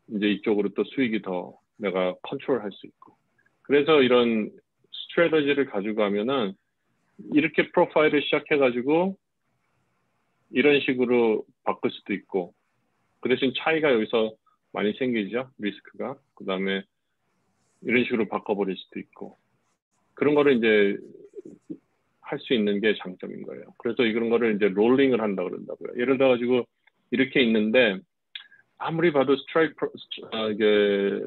이제 이쪽으로 또 수익이 더 내가 컨트롤할 수 있고. 그래서 이런 스트래터지를 가지고 가면은 이렇게 프로파일을 시작해가지고 이런 식으로 바꿀 수도 있고 그 대신 차이가 여기서 많이 생기죠. 리스크가. 그 다음에 이런 식으로 바꿔버릴 수도 있고 그런 거를 이제 할 수 있는 게 장점인 거예요. 그래서 이런 거를 이제 롤링을 한다 그런다고요. 예를 들어가지고 이렇게 있는데 아무리 봐도 이게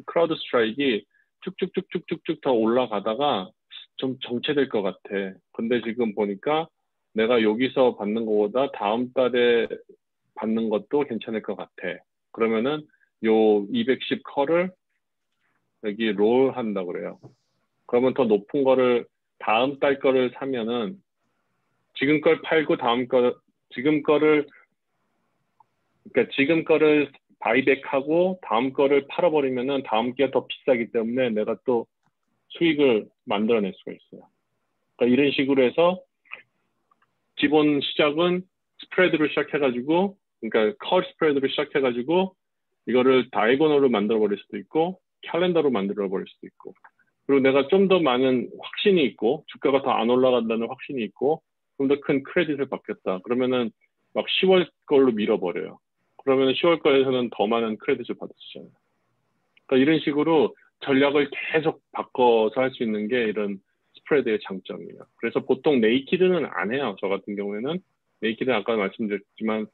크라우드 스트라이크가 쭉쭉쭉쭉쭉쭉 더 올라가다가 좀 정체될 것 같아. 근데 지금 보니까 내가 여기서 받는 것보다 다음 달에 받는 것도 괜찮을 것 같아. 그러면은 요 210 컬을 여기 롤 한다 그래요. 그러면 더 높은 거를 다음 달 거를 사면은 지금 걸 팔고 지금 거를 바이백하고 다음 거를 팔아버리면은 다음 게 더 비싸기 때문에 내가 또 수익을 만들어낼 수가 있어요. 그러니까 이런 식으로 해서 기본 시작은 스프레드로 시작해가지고 그러니까 컬 스프레드로 시작해가지고 이거를 다이고널로 만들어버릴 수도 있고 캘린더로 만들어버릴 수도 있고 그리고 내가 좀 더 많은 확신이 있고 주가가 더 안 올라간다는 확신이 있고 좀 더 큰 크레딧을 받겠다. 그러면은 막 10월 걸로 밀어버려요. 그러면 10월 거에서는 더 많은 크레딧을 받으시잖아요. 그러니까 이런 식으로 전략을 계속 바꿔서 할 수 있는 게 이런 스프레드의 장점이에요. 그래서 보통 네이키드는 안 해요. 저 같은 경우에는 네이키드는 아까 말씀드렸지만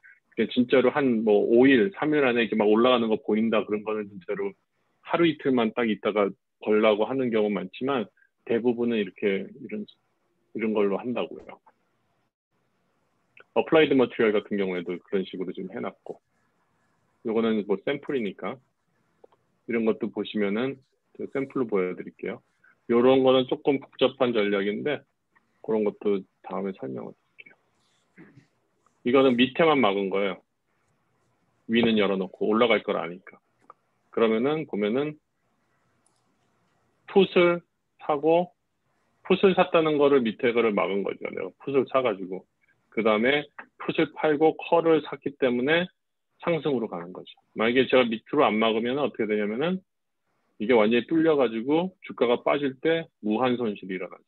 진짜로 한 뭐 5일, 3일 안에 이렇게 막 올라가는 거 보인다 그런 거는 진짜로 하루 이틀만 딱 있다가 벌라고 하는 경우 많지만 대부분은 이렇게 이런 걸로 한다고요. 어플라이드 머티리얼 같은 경우에도 그런 식으로 좀 해놨고 요거는 뭐 샘플이니까 이런 것도 보시면은 샘플로 보여드릴게요. 요런 거는 조금 복잡한 전략인데 그런 것도 다음에 설명을 드릴게요. 이거는 밑에만 막은 거예요. 위는 열어놓고 올라갈 걸 아니까. 그러면은 보면은 풋을 사고 풋을 샀다는 거를 밑에 거를 막은 거죠. 내가 풋을 사가지고 그 다음에 풋을 팔고 컬을 샀기 때문에 상승으로 가는 거죠. 만약에 제가 밑으로 안 막으면 어떻게 되냐면은 이게 완전히 뚫려가지고 주가가 빠질 때 무한 손실이 일어나죠.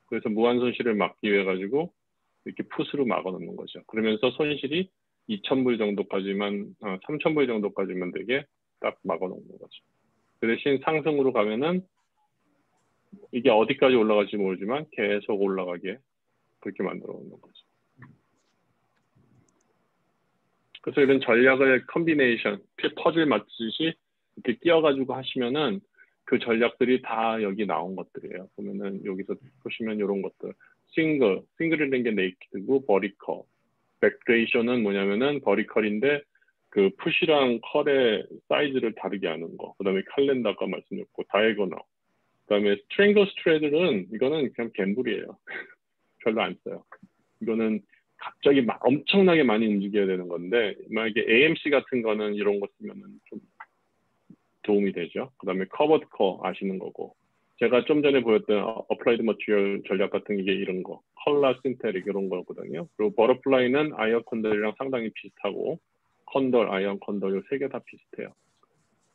그래서 무한 손실을 막기 위해 가지고 이렇게 풋으로 막아놓는 거죠. 그러면서 손실이 2,000불 정도까지만, 3,000불 정도까지만 되게 딱 막아놓는 거죠. 그 대신 상승으로 가면은 이게 어디까지 올라갈지 모르지만 계속 올라가게 그렇게 만들어 놓는 거죠. 그래서 이런 전략을 컨비네이션, 퍼즐 맞추듯이 이렇게 끼워가지고 하시면은 그 전략들이 다 여기 나온 것들이에요. 보면은 여기서 보시면 이런 것들. 싱글이라는 게 네이키드고 버리컬. 백레이션은 뭐냐면은 버리컬인데 그 푸시랑 컬의 사이즈를 다르게 하는 거. 그 다음에 칼렌더가 말씀드렸고 다이고널. 그 다음에 트랭글 스트레들은 이거는 그냥 갬블이에요. 별로 안 써요. 이거는 갑자기 엄청나게 많이 움직여야 되는 건데 만약에 AMC 같은 거는 이런 거 쓰면은 좀 도움이 되죠. 그 다음에 커버드 커 아시는 거고 제가 좀 전에 보였던 어플라이드 머티리얼 전략 같은 게 이런 거 컬러 신테릭 이런 거거든요. 그리고 버터플라이는 아이언 컨돌이랑 상당히 비슷하고 컨돌, 아이언 컨돌 이 세 개 다 비슷해요.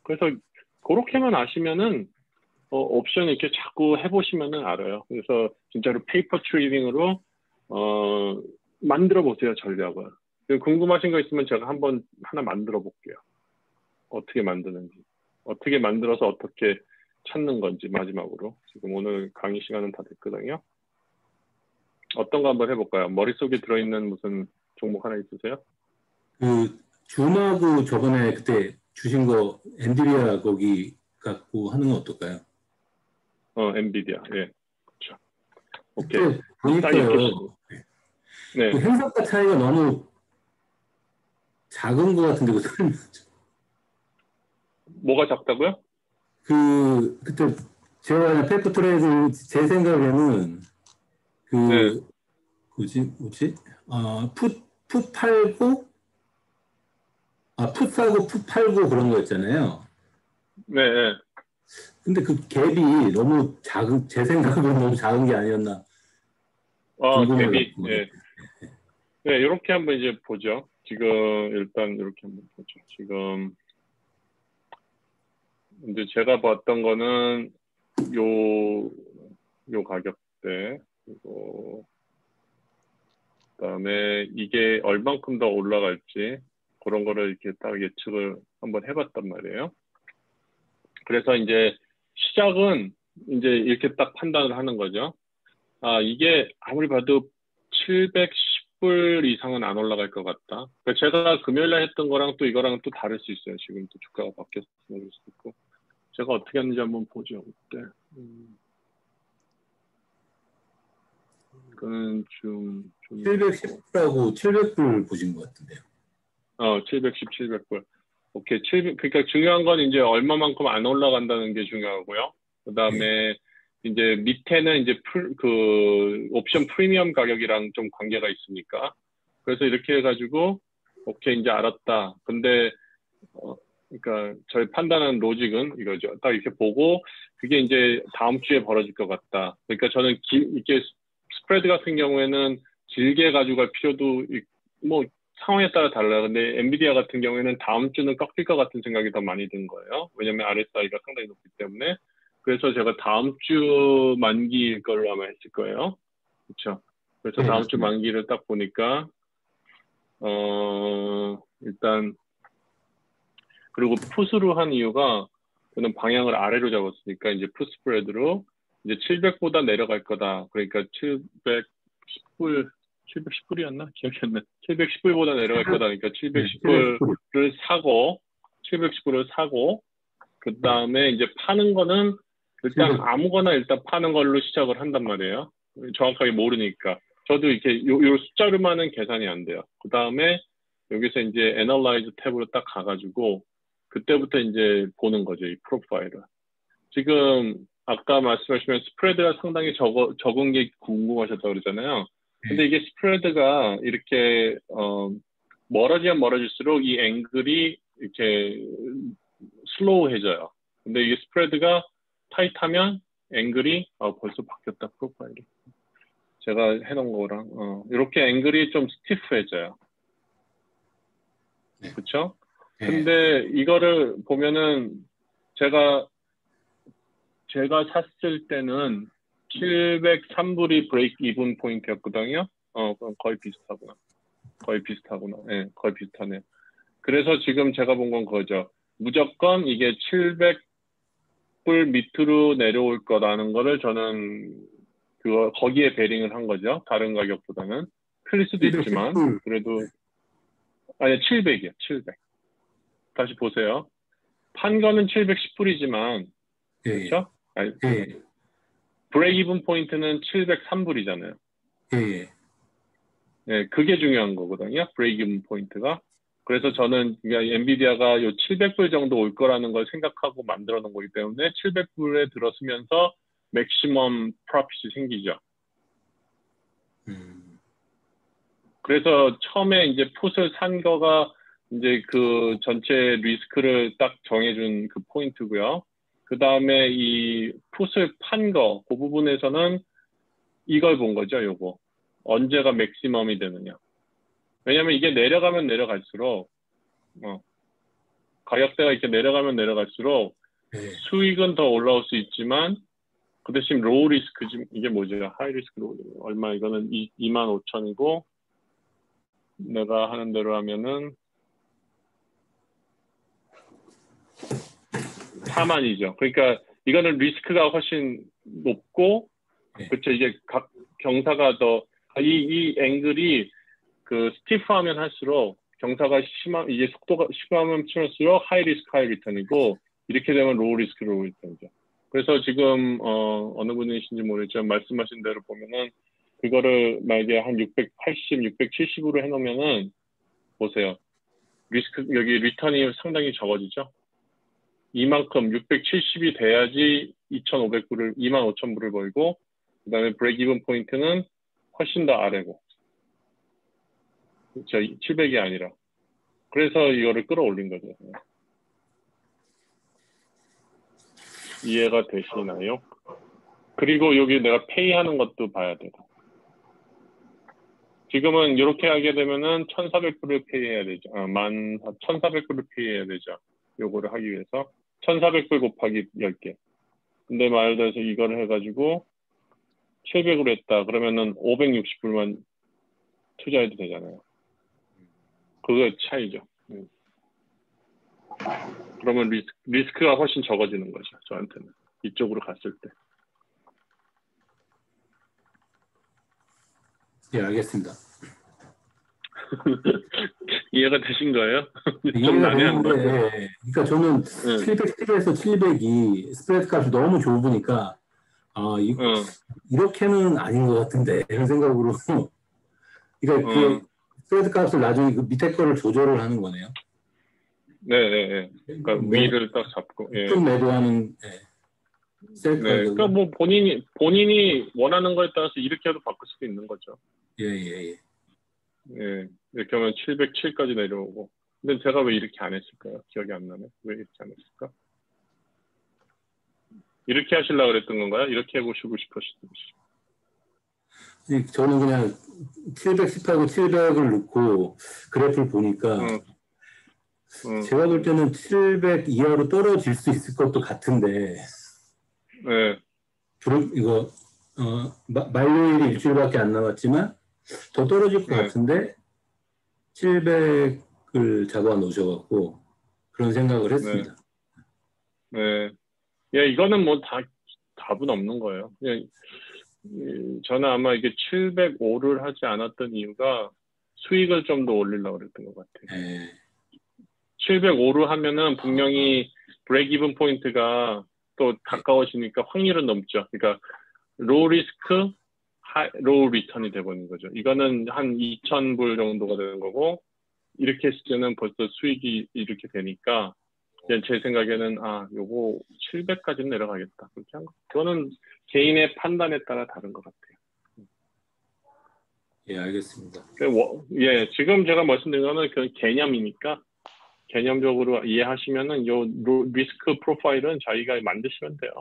그래서 그렇게만 아시면은 옵션 이렇게 자꾸 해보시면은 알아요. 그래서 진짜로 페이퍼 트레이딩으로 만들어 보세요 전략을. 궁금하신 거 있으면 제가 한번 하나 만들어 볼게요. 어떻게 만드는지, 어떻게 만들어서 어떻게 찾는 건지 마지막으로. 지금 오늘 강의 시간은 다 됐거든요. 어떤 거 한번 해볼까요? 머릿속에 들어있는 무슨 종목 하나 있으세요? 그 줌하고 저번에 그때 주신 거 엔비디아 거기 갖고 하는 건 어떨까요? 엔비디아. 예. 그렇죠. 오케이. 그때 보니까요. 네. 그 행사가 차이가 너무 작은 것 같은데 그 설명 좀. 뭐가 작다고요? 그때 제가 페이퍼 트레이드 제 생각에는 네. 뭐지? 풋 팔고 풋 사고 풋 팔고 그런 거였잖아요. 네. 네. 근데 그 갭이 너무 제 생각으로 너무 작은 게 아니었나. 갭이. 예. 네, 이렇게 한번 이제 보죠. 지금 일단 이렇게 한번 보죠. 지금 이제 제가 봤던 거는 요 가격대 그리고 그다음에 이게 얼만큼 더 올라갈지 그런 거를 이렇게 딱 예측을 한번 해봤단 말이에요. 그래서 이제 시작은 이제 이렇게 딱 판단을 하는 거죠. 이게 아무리 봐도 710불 이상은 안 올라갈 것 같다. 그러니까 제가 금요일날 했던 거랑 또 이거랑 또 다를 수 있어요. 지금 또 주가가 바뀌어서 모를 수도 있고. 제가 어떻게 했는지 한번 보죠. 그때. 이거는 좀 710불하고 700불 보신 것 같은데요. 710, 700불. 오케이. 그러니까 중요한 건 이제 얼마만큼 안 올라간다는 게 중요하고요. 그 다음에 이제 밑에는 이제 옵션 프리미엄 가격이랑 좀 관계가 있으니까. 그래서 이렇게 해가지고, 오케이, 이제 알았다. 근데, 그러니까 저희 판단한 로직은 이거죠. 딱 이렇게 보고, 그게 이제 다음 주에 벌어질 것 같다. 그러니까 저는 이렇게 스프레드 같은 경우에는 길게 가져갈 필요도 뭐 상황에 따라 달라요. 근데 엔비디아 같은 경우에는 다음 주는 꺾일 것 같은 생각이 더 많이 든 거예요. 왜냐면 RSI가 상당히 높기 때문에. 그래서 제가 다음 주 만기일 걸로 아마 했을 거예요. 그렇죠. 그래서 다음 주 만기를 딱 보니까 일단 그리고 풋으로 한 이유가 저는 방향을 아래로 잡았으니까 이제 풋 스프레드로 이제 700보다 내려갈 거다. 그러니까 710불이었나? 기억이 안 나. 710불보다 내려갈 거다. 그러니까 710불을 사고, 그 다음에 이제 파는 거는 일단 아무거나 일단 파는 걸로 시작을 한단 말이에요. 정확하게 모르니까. 저도 이렇게 요 숫자로만은 계산이 안 돼요. 그 다음에 여기서 이제 Analyze 탭으로 딱 가가지고 그때부터 이제 보는 거죠. 이 프로파일을. 지금 아까 말씀하시면 스프레드가 상당히 적은 게 궁금하셨다고 그러잖아요. 근데 이게 스프레드가 이렇게 멀어지면 멀어질수록 이 앵글이 이렇게 슬로우해져요. 근데 이게 스프레드가 타이트하면 앵글이 벌써 바뀌었다 프로파일이. 제가 해놓은 거랑 이렇게 앵글이 좀 스티프해져요. 네. 그렇죠? 네. 근데 이거를 보면은 제가 샀을 때는 703불이 브레이크 이븐 포인트였거든요. 그럼 거의 비슷하구나. 네, 거의 비슷하네. 그래서 지금 제가 본 건 그거죠. 무조건 이게 700불 밑으로 내려올 거라는 거를 저는 거기에 베링을 한 거죠. 다른 가격보다는. 틀릴 수도 있지만, 710불. 그래도, 아니, 700이요, 700. 다시 보세요. 판 거는 710불이지만, 예, 그렇죠? 아니, 예, 브레이크 이븐 포인트는 703불이잖아요. 예. 네, 그게 중요한 거거든요. 브레이크 이븐 포인트가. 그래서 저는 엔비디아가 요 700불 정도 올 거라는 걸 생각하고 만들어 놓은 거기 때문에 700불에 들어서면서 맥시멈 프로핏이 생기죠. 그래서 처음에 이제 풋을 산 거가 이제 그 전체 리스크를 딱 정해준 그 포인트고요. 그 다음에 이 풋을 판 거, 그 부분에서는 이걸 본 거죠, 요거. 언제가 맥시멈이 되느냐. 왜냐면 이게 내려가면 내려갈수록, 가격대가 이렇게 내려가면 내려갈수록 예. 수익은 더 올라올 수 있지만, 그 대신 로우 리스크, 이게 뭐죠? 하이 리스크 로우, 얼마, 이거는 25,000이고, 내가 하는 대로 하면은 4만이죠. 그러니까 이거는 리스크가 훨씬 높고, 네. 그렇죠. 이제 각 경사가 더, 이 앵글이 그 스티프하면 할수록 경사가 이제 속도가 심하면 심할수록 하이 리스크 하이 리턴이고, 이렇게 되면 로우 리스크 로우 리턴이죠. 그래서 지금 어느 분이신지 모르겠지만 말씀하신 대로 보면은 그거를 만약에 한 680, 670으로 해놓으면은 보세요. 리스크 여기 리턴이 상당히 적어지죠. 이만큼 670이 돼야지 2,500불을 25,000불을 벌고 그다음에 브레이크 이븐 포인트는 훨씬 더 아래고. 그렇죠. 700이 아니라. 그래서 이거를 끌어올린 거죠. 이해가 되시나요? 그리고 여기 내가 페이하는 것도 봐야 돼요. 지금은 이렇게 하게 되면은 1,400불을 페이해야 되죠. 1,400불을 페이해야 되죠. 요거를 하기 위해서 1,400불 곱하기 10개. 근데 말 들어서 이거를 해가지고 700으로 했다. 그러면은 560불만 투자해도 되잖아요. 그거 차이죠. 그러면 리스크가 훨씬 적어지는 거죠. 저한테는. 이쪽으로 갔을 때. 예, 알겠습니다. 이해가 되신 거예요? 좀 이해가 난해한 거. 되는데, 예. 그러니까 저는 710에서 700이 스프레드 값이 너무 좁으니까 이렇게는 아닌 것 같은데 이런 생각으로 그러니까 그 스프레드 값을 나중에 그 밑에 거를 조절을 하는 거네요. 네. 그러니까 위를 딱 잡고. 예. 좀 매도하는 셀 네. 그러니까 뭐 본인이 원하는 거에 따라서 이렇게 해도 바꿀 수도 있는 거죠. 예. 예. 이렇게 하면 707까지 내려오고. 근데 제가 왜 이렇게 안 했을까요? 기억이 안 나네. 왜 이렇게 안 했을까? 이렇게 하시려고 그랬던 건가요? 이렇게 해보시고 싶으시든지. 저는 그냥 710하고 700을 넣고 그래프를 보니까 제가 볼 때는 700 이하로 떨어질 수 있을 것도 같은데 네. 이거 만료일이 일주일밖에 안 남았지만 더 떨어질 것 같은데 700을 잡아 놓으셔갖고 그런 생각을 했습니다. 네. 예, 이거는 뭐 답은 없는 거예요. 저는 아마 이게 705를 하지 않았던 이유가 수익을 좀 더 올리려고 그랬던 것 같아요. 705로 하면은 분명히 브레이크 이븐 포인트가 또 가까워지니까 확률은 넘죠. 그러니까 로우 리스크, 로우 리턴이 돼버리는 거죠. 이거는 한 2,000불 정도가 되는 거고 이렇게 했을 때는 벌써 수익이 이렇게 되니까 제 생각에는 요거 700까지는 내려가겠다. 그렇게 한 거. 그거는 개인의 판단에 따라 다른 것 같아요. 예, 알겠습니다. 예, 지금 제가 말씀드린 거는 그 개념이니까 개념적으로 이해하시면은 요 리스크 프로파일은 자기가 만드시면 돼요.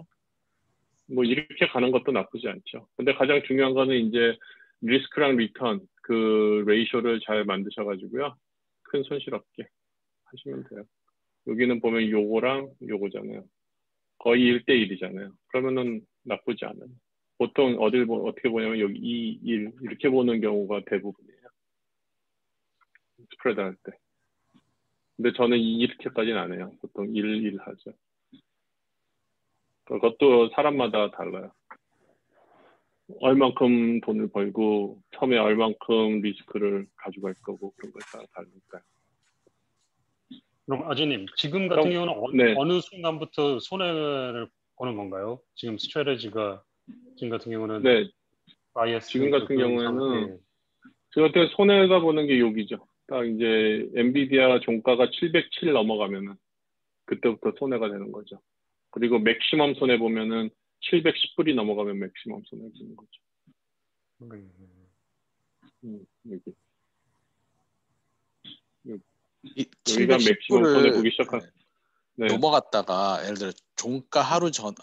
뭐 이렇게 가는 것도 나쁘지 않죠. 근데 가장 중요한 거는 이제 리스크랑 리턴 그 레이쇼를 잘 만드셔가지고요. 큰 손실 없게 하시면 돼요. 여기는 보면 요거랑 요거잖아요. 거의 1대1이잖아요. 그러면은 나쁘지 않아요. 보통 어떻게 보냐면 여기 2, 1 이렇게 보는 경우가 대부분이에요. 스프레드 할 때. 근데 저는 이렇게까지는 안 해요. 보통 1, 1 하죠. 그것도 사람마다 달라요. 얼만큼 돈을 벌고 처음에 얼만큼 리스크를 가져갈 거고 그런 걸 따라 다르니까요. 그럼 아재님, 지금 같은 경우는 네. 어느 순간부터 손해를 보는 건가요? 지금 스트래티지가 지금 같은 경우는 네. 바이어스 지금 같은 경우에는 지금 같은 손해가 보는 게 여기죠. 딱 이제 엔비디아 종가가 707 넘어가면은 그때부터 손해가 되는 거죠. 그리고 맥시멈 손해 보면은 710불이 넘어가면 맥시멈 손해 보는 거죠. 여기. 여기가 맥시멈 손해 보기 시작한. 네. 넘어갔다가 예를 들어 종가 하루 전,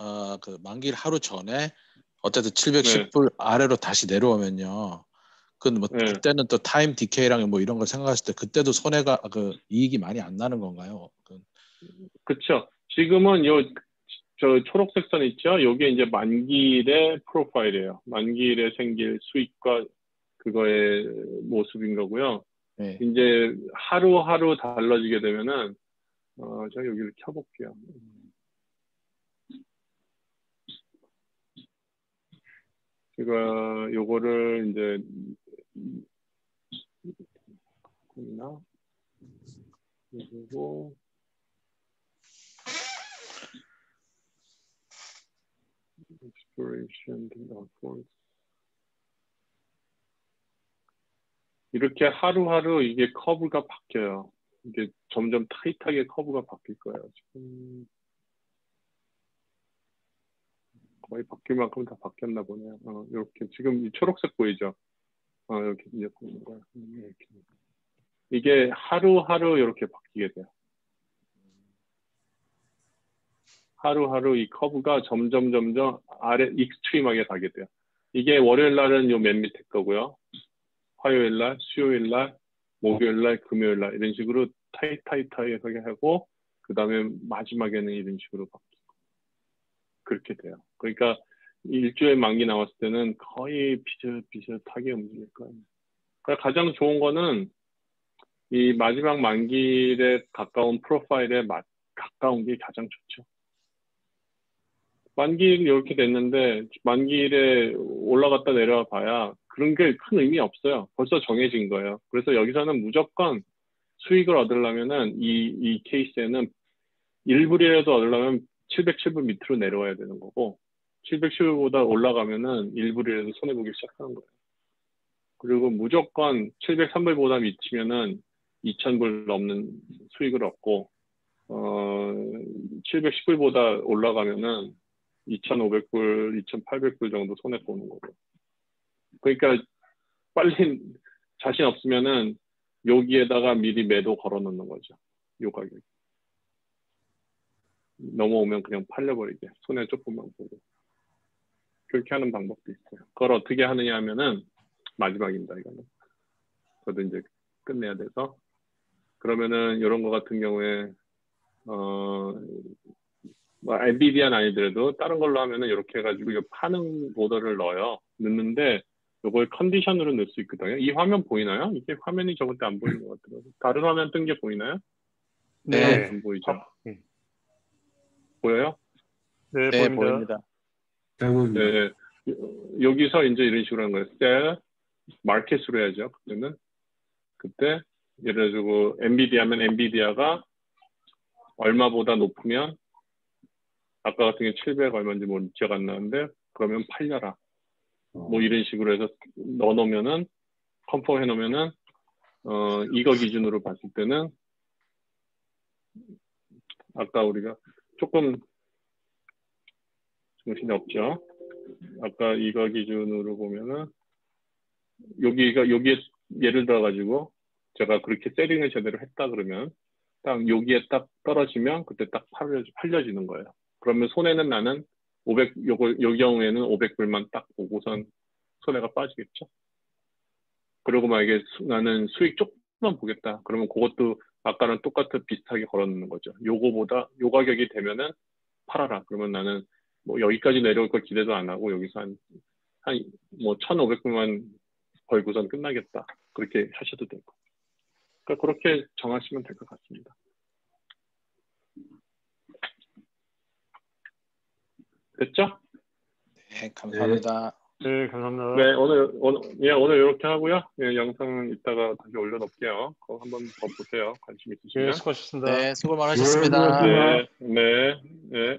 그 만기일 하루 전에 어쨌든 710불 네. 아래로 다시 내려오면요. 그건 뭐 네. 그때는 또 타임 디케이랑 뭐 이런 걸 생각했을 때 그때도 손해가 그 이익이 많이 안 나는 건가요? 그렇죠. 지금은 저 초록색 선 있죠? 요게 이제 만기일의 프로파일이에요. 만기일에 생길 수익과 그거의 모습인 거고요. 네. 이제 하루하루 달라지게 되면은 제가 여기를 켜볼게요. 제가 요거를 이제 그리고 exploration 이렇게 하루하루 이게 커브가 바뀌어요. 이게 점점 타이트하게 커브가 바뀔 거예요. 지금 거의 바뀔 만큼 다 바뀌었나 보네요. 이렇게 지금 이 초록색 보이죠? 이렇게 이제 보는 거예요. 이렇게. 이게 하루하루 이렇게 바뀌게 돼요. 하루하루 이 커브가 점점 아래 익스트림하게 가게 돼요. 이게 월요일 날은 요 맨 밑에 거고요. 화요일 날, 수요일 날, 목요일 날, 금요일 날 이런 식으로 타이트하게 하고 그 다음에 마지막에는 이런 식으로 바뀌고 그렇게 돼요. 그러니까 일주일 만기 나왔을 때는 거의 비슷하게 움직일 거예요. 그러니까 가장 좋은 거는 이 마지막 만기일에 가까운 프로파일에 가까운 게 가장 좋죠. 만기일 이렇게 됐는데 만기일에 올라갔다 내려와 봐야 그런 게 큰 의미 없어요. 벌써 정해진 거예요. 그래서 여기서는 무조건 수익을 얻으려면은 이 케이스에는 1불이라도 얻으려면 707불 밑으로 내려와야 되는 거고 707불보다 올라가면은 1불이라도 손해보기 시작하는 거예요. 그리고 무조건 703불보다 미치면은 2000불 넘는 수익을 얻고 710불보다 올라가면은 2,500불, 2,800불 정도 손해보는 거고. 그러니까 빨리 자신 없으면은 여기에다가 미리 매도 걸어 놓는 거죠. 요 가격. 넘어오면 그냥 팔려버리게. 손해 조금만 보고. 그렇게 하는 방법도 있어요. 그걸 어떻게 하느냐 하면은 마지막입니다. 이거는. 저도 이제 끝내야 돼서. 그러면은 이런 거 같은 경우에 뭐 엔비디아는 아니더라도 다른 걸로 하면은 이렇게 해가지고 이거 파는 오더를 넣어요. 넣는데 이걸 컨디션으로 넣을 수 있거든요. 이 화면 보이나요? 이게 화면이 저번 때 안 보이는 것 같더라고요. 다른 화면 뜬 게 보이나요? 네. 안 보이죠? 보여요? 네, 네 보입니다. 네. 여기서 이제 이런 식으로 하는 거예요. sell, 마켓으로 해야죠. 그때 예를 들어 엔비디아면 엔비디아가 얼마보다 높으면 아까 같은 게 700 얼마인지 뭐 기억 안 나는데 그러면 팔려라. 뭐 이런 식으로 해서 넣어놓으면은 컨펌 해놓으면은 이거 기준으로 봤을 때는 아까 우리가 조금 정신이 없죠. 아까 이거 기준으로 보면은 여기에 예를 들어 가지고 제가 그렇게 세팅을 제대로 했다 그러면 딱 여기에 딱 떨어지면 그때 딱 팔려지는 거예요. 그러면 손해는 나는 500, 요 경우에는 500불만 딱 보고선 손해가 빠지겠죠. 그리고 만약에 나는 수익 조금만 보겠다. 그러면 그것도 아까는 똑같은 비슷하게 걸어놓는 거죠. 요거보다 요 가격이 되면은 팔아라. 그러면 나는 뭐 여기까지 내려올 걸 기대도 안 하고 여기서 한 뭐 1,500불만 벌고선 끝나겠다. 그렇게 하셔도 되고. 그러니까 그렇게 정하시면 될 것 같습니다. 됐죠? 네, 감사합니다. 네, 감사합니다. 네, 오늘 이렇게 하고요. 예, 영상은 이따가 다시 올려놓을게요. 그거 한번 더 보세요. 관심 있으시면. 네, 수고하셨습니다. 네, 수고 많으셨습니다. 네, 네, 네.